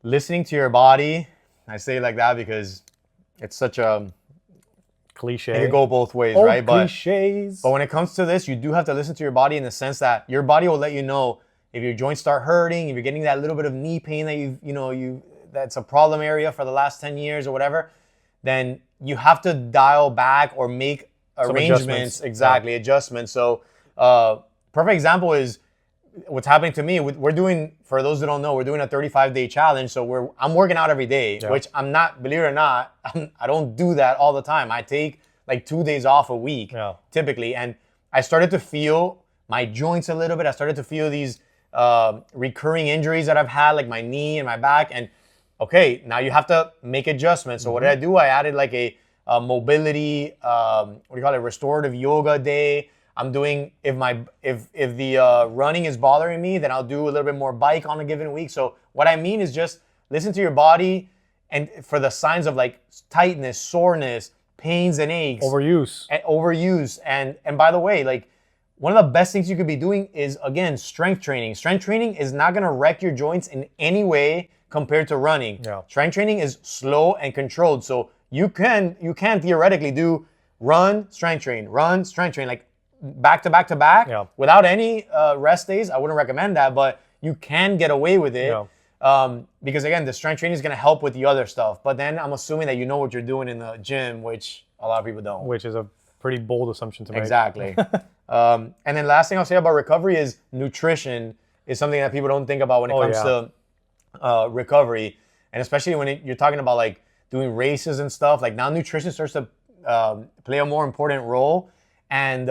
listening to your body, I say it like that because it's such a cliche. It could go both ways, right? Cliches. But when it comes to this, you do have to listen to your body in the sense that your body will let you know if your joints start hurting, if you're getting that little bit of knee pain that that's a problem area for the last 10 years or whatever, then you have to dial back or make arrangements. Adjustments. So perfect example is what's happening to me. We're doing, for those who don't know, we're doing a 35-day challenge. So I'm working out every day, which I'm not, believe it or not, I don't do that all the time. I take like 2 days off a week typically. And I started to feel my joints a little bit. I started to feel these recurring injuries that I've had, like my knee and my back. And okay, now you have to make adjustments. So what did I do? I added like a mobility, restorative yoga day. I'm doing, if the running is bothering me, then I'll do a little bit more bike on a given week. So what I mean is just listen to your body and for the signs of like tightness, soreness, pains and aches. Overuse. And by the way, like one of the best things you could be doing is, again, strength training. Strength training is not going to wreck your joints in any way compared to running. Yeah. Strength training is slow and controlled. So you can theoretically do run, strength train, like back to back to back Yeah. without any rest days, I wouldn't recommend that, but you can get away with it. Because again, the strength training is going to help with the other stuff. But then I'm assuming that you know what you're doing in the gym, which a lot of people don't. Which is a pretty bold assumption to make. Exactly. And then last thing I'll say about recovery is nutrition is something that people don't think about when it comes to recovery. And especially when you're talking about like doing races and stuff, like now nutrition starts to play a more important role. And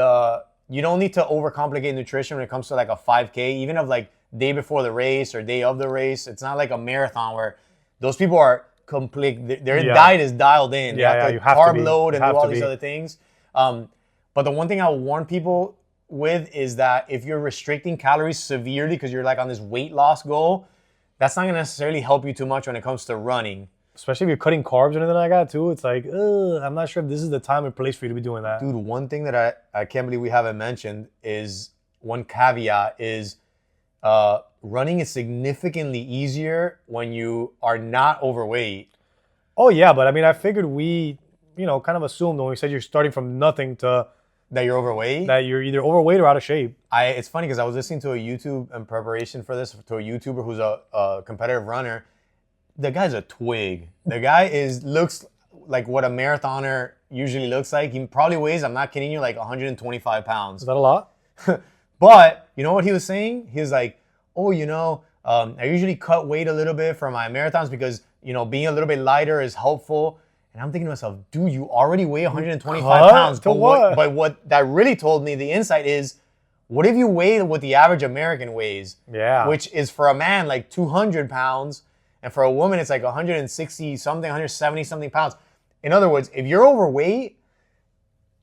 you don't need to overcomplicate nutrition when it comes to like a 5K, even of like day before the race or day of the race. It's not like a marathon where those people are complete. Their diet is dialed in. They have to carb load and do all these other things. But the one thing I'll warn people with is that if you're restricting calories severely because you're like on this weight loss goal, that's not going to necessarily help you too much when it comes to running. Especially if you're cutting carbs or anything like that too. It's like, I'm not sure if this is the time and place for you to be doing that. Dude, one thing that I can't believe we haven't mentioned is one caveat is running is significantly easier when you are not overweight. Oh, yeah, but I mean, I figured we, kind of assumed when we said you're starting from nothing to... That you're overweight? That you're either overweight or out of shape. It's funny because I was listening to a YouTube in preparation for this, to a YouTuber who's a competitive runner. The guy's a twig. The guy looks like what a marathoner usually looks like. He probably weighs, I'm not kidding you, like 125 pounds. Is that a lot? But you know what he was saying? He was like, I usually cut weight a little bit for my marathons because, being a little bit lighter is helpful. And I'm thinking to myself, dude, you already weigh 125 pounds. But what that really told me, the insight is, what if you weigh what the average American weighs? Yeah. Which is for a man like 200 pounds. And for a woman, it's like 160 something, 170 something pounds. In other words, if you're overweight,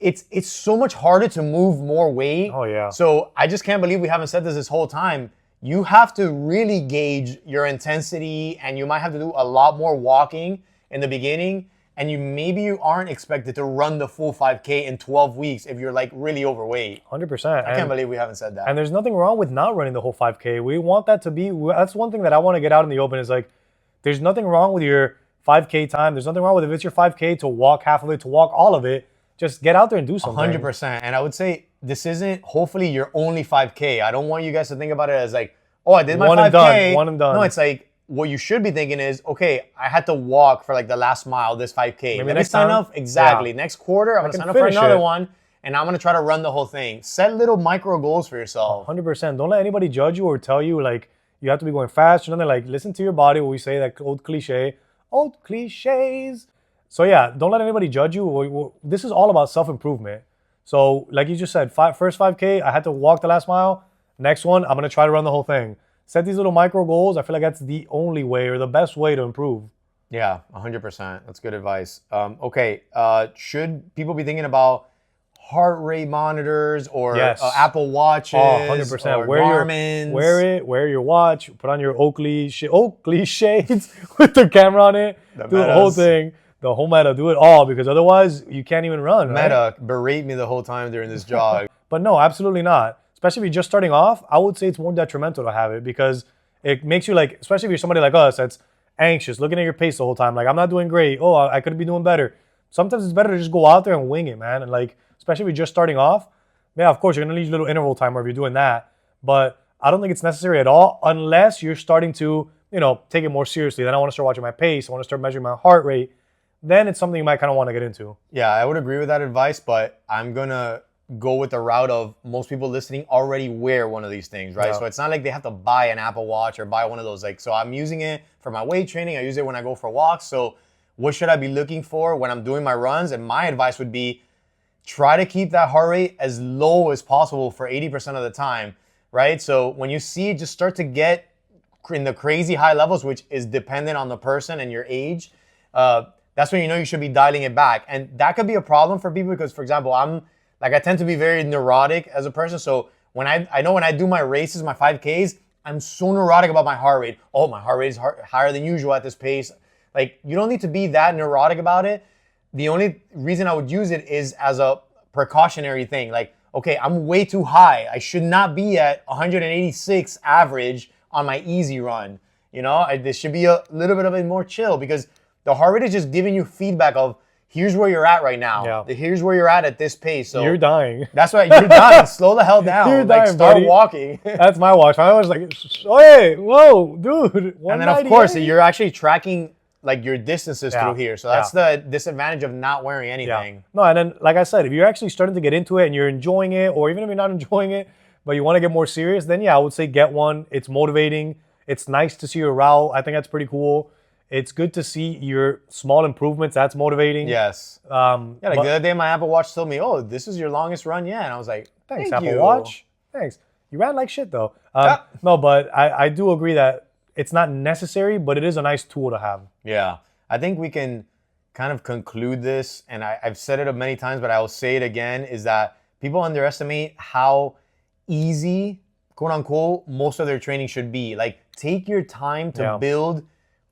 it's so much harder to move more weight. Oh, yeah. So I just can't believe we haven't said this whole time. You have to really gauge your intensity, and you might have to do a lot more walking in the beginning. And you aren't expected to run the full 5K in 12 weeks if you're like really overweight. 100%. I can't believe we haven't said that. And there's nothing wrong with not running the whole 5K. We want that to be, that's one thing that I want to get out in the open is like, there's nothing wrong with your 5K time. There's nothing wrong with if it's your 5K to walk half of it, to walk all of it. Just get out there and do something. 100%. And I would say this isn't hopefully your only 5K. I don't want you guys to think about it as like, oh, I did my 5K. One and done. No, it's like, what you should be thinking is, okay, I had to walk for like the last mile, this 5K. Maybe Let me next sign time, up. Exactly. Next quarter, I'm going to sign up for another one, and I'm going to try to run the whole thing. Set little micro goals for yourself. 100%. Don't let anybody judge you or tell you like you have to be going fast or nothing. Like, listen to your body, what we say, that old cliche. Old cliches. So yeah, don't let anybody judge you. This is all about self-improvement. So like you just said, first 5K, I had to walk the last mile. Next one, I'm going to try to run the whole thing. Set these little micro goals. I feel like that's the only way or the best way to improve. Yeah, 100%. That's good advice. Okay, should people be thinking about heart rate monitors or Apple Watches? Oh, 100%. Or Garmin's? Wear your watch. Put on your Oakley shades with the camera on it. Do the whole thing. The whole meta. Do it all because otherwise you can't even run. Meta, berate me the whole time during this jog. But no, absolutely not. Especially if you're just starting off, I would say it's more detrimental to have it because it makes you like, especially if you're somebody like us that's anxious, looking at your pace the whole time, like I'm not doing great. Oh, I could be doing better. Sometimes it's better to just go out there and wing it, man. And like, especially if you're just starting off, yeah, of course you're gonna need a little interval timer if you're doing that. But I don't think it's necessary at all unless you're starting to, take it more seriously. Then I want to start watching my pace. I want to start measuring my heart rate. Then it's something you might kind of want to get into. Yeah, I would agree with that advice, but I'm gonna go with the route of most people listening already wear one of these things, right? Yeah. So it's not like they have to buy an Apple Watch or buy one of those. Like, so I'm using it for my weight training. I use it when I go for walks. So what should I be looking for when I'm doing my runs? And my advice would be try to keep that heart rate as low as possible for 80% of the time, right? So when you see it just start to get in the crazy high levels, which is dependent on the person and your age, that's when you know you should be dialing it back. And that could be a problem for people because, for example, I tend to be very neurotic as a person. So when I know when I do my races, my 5Ks, I'm so neurotic about my heart rate. Oh, my heart rate is higher than usual at this pace. Like, you don't need to be that neurotic about it. The only reason I would use it is as a precautionary thing. Like, okay, I'm way too high. I should not be at 186 average on my easy run. This should be a little bit of a more chill because the heart rate is just giving you feedback of, here's where you're at right now. Yeah. Here's where you're at this pace. So You're dying. that's why you're done. Slow the hell down. You're like dying, start buddy. walking. That's my watch. My watch is like, hey, whoa, dude. And then of course 198? you're actually tracking like your distances Yeah. through here. So that's the disadvantage of not wearing anything. Yeah. No, and then like I said, if you're actually starting to get into it and you're enjoying it, or even if you're not enjoying it, but you want to get more serious, then yeah, I would say get one. It's motivating. It's nice to see your route. I think that's pretty cool. It's good to see your small improvements. That's motivating. Yes. Yeah, like but- the other day my Apple Watch told me, oh, this is your longest run yet. And I was like, Thanks, Thank Apple you. Watch. Thanks. You ran like shit though. No, but I do agree that it's not necessary, but it is a nice tool to have. Yeah. I think we can kind of conclude this, and I've said it many times, but I will say it again, is that people underestimate how easy, quote unquote, most of their training should be. Like, take your time to build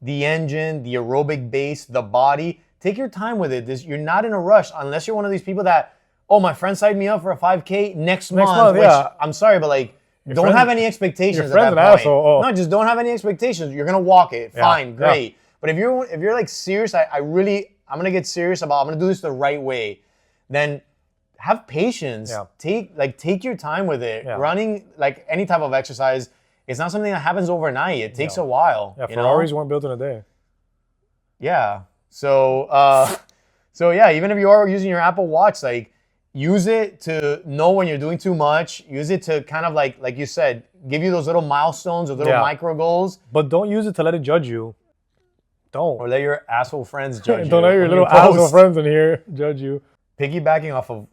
the engine, the aerobic base, the body. Take your time with it. You're not in a rush unless you're one of these people that, oh, my friend signed me up for a 5K next month, which I'm sorry, but like, don't have any expectations at that point. Asshole. Oh. No, just don't have any expectations. You're gonna walk it. Fine, great. Yeah. But if you're like serious, I'm gonna get serious about, I'm gonna do this the right way. Then have patience. Yeah. Take your time with it. Yeah. Running, like any type of exercise, it's not something that happens overnight. It takes a while. Yeah, you know? Ferraris weren't built in a day. Yeah. So yeah, even if you are using your Apple Watch, like, use it to know when you're doing too much. Use it to kind of like you said, give you those little milestones or little micro goals. But don't use it to let it judge you. Don't. Or let your asshole friends judge you. Don't let your on little post. asshole friends in here judge you. Piggybacking off of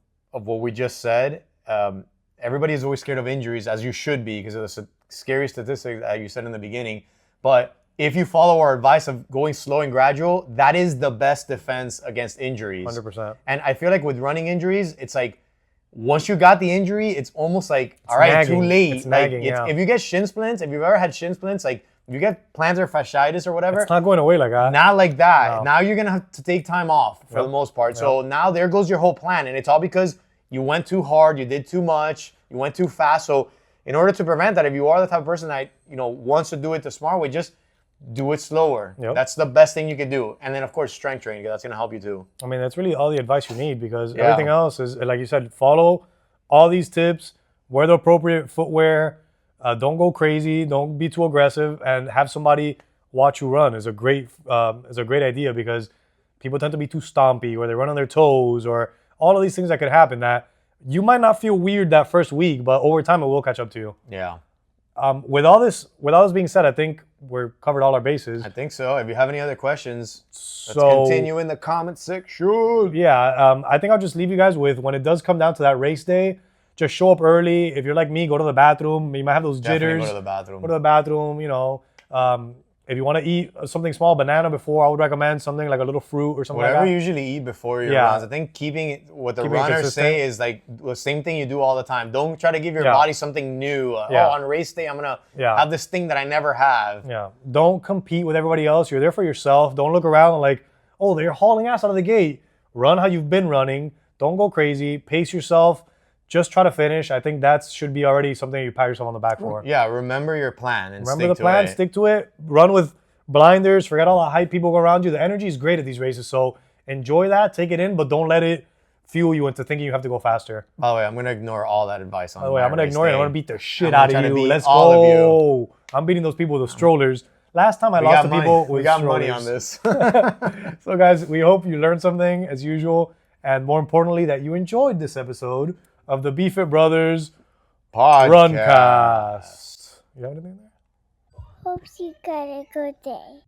what we just said, everybody is always scared of injuries, as you should be, because of the scary statistics that you said in the beginning. But if you follow our advice of going slow and gradual, that is the best defense against injuries. 100%. And I feel like with running injuries, it's like, once you got the injury, it's almost like, all right, nagging. too late. It's nagging, If you get shin splints, if you've ever had shin splints, like if you get plantar fasciitis or whatever, It's not going away like that. not like that. No. Now you're going to have to take time off for the most part. So now there goes your whole plan. And it's all because you went too hard, you did too much, you went too fast. So in order to prevent that, if you are the type of person that, wants to do it the smart way, just do it slower. Yep. That's the best thing you could do. And then, of course, strength training. That's going to help you too. I mean, that's really all the advice you need, because everything else is, like you said, follow all these tips, wear the appropriate footwear, don't go crazy, don't be too aggressive, and have somebody watch you run is a great idea, because people tend to be too stompy, or they run on their toes, or all of these things that could happen that you might not feel weird that first week, but over time it will catch up to you. Yeah. With all this being said, I think we're covered all our bases. I think so. If you have any other questions, let's So- continue in the comment section. Yeah, I think I'll just leave you guys with, when it does come down to that race day, just show up early. If you're like me, go to the bathroom. You might have those Definitely jitters. go to the bathroom. Go to the bathroom, if you want to eat something small, banana before, I would recommend something like a little fruit or something Whatever like that. you usually eat before your Yeah. runs. I think keeping it, what the Keeping it runners consistent. say is like the same thing you do all the time. Don't try to give your Yeah. body something new. Yeah. Oh, on race day, I'm going to Yeah. have this thing that I never have. Yeah. Don't compete with everybody else. You're there for yourself. Don't look around like, oh, they're hauling ass out of the gate. Run how you've been running. Don't go crazy. Pace yourself. Just try to finish. I think that should be already something you pat yourself on the back for. Yeah, remember your plan and Remember stick the to plan, it. stick to it. Run with blinders. Forget all the hype people go around you. The energy is great at these races, so enjoy that. Take it in, but don't let it fuel you into thinking you have to go faster. By the way, I'm going to ignore all that advice on By the way, I'm my gonna race ignore it. day. I'm gonna beat the shit I'm gonna out try of to you. beat Let's all of go. I'm beating those people with the strollers. Last time I We lost got to money. people with We got money on strollers. this. So guys, we hope you learned something as usual, and more importantly, that you enjoyed this episode of the BeFit Brothers Podcast. Runcast. You have anything there? Hope you got a good day.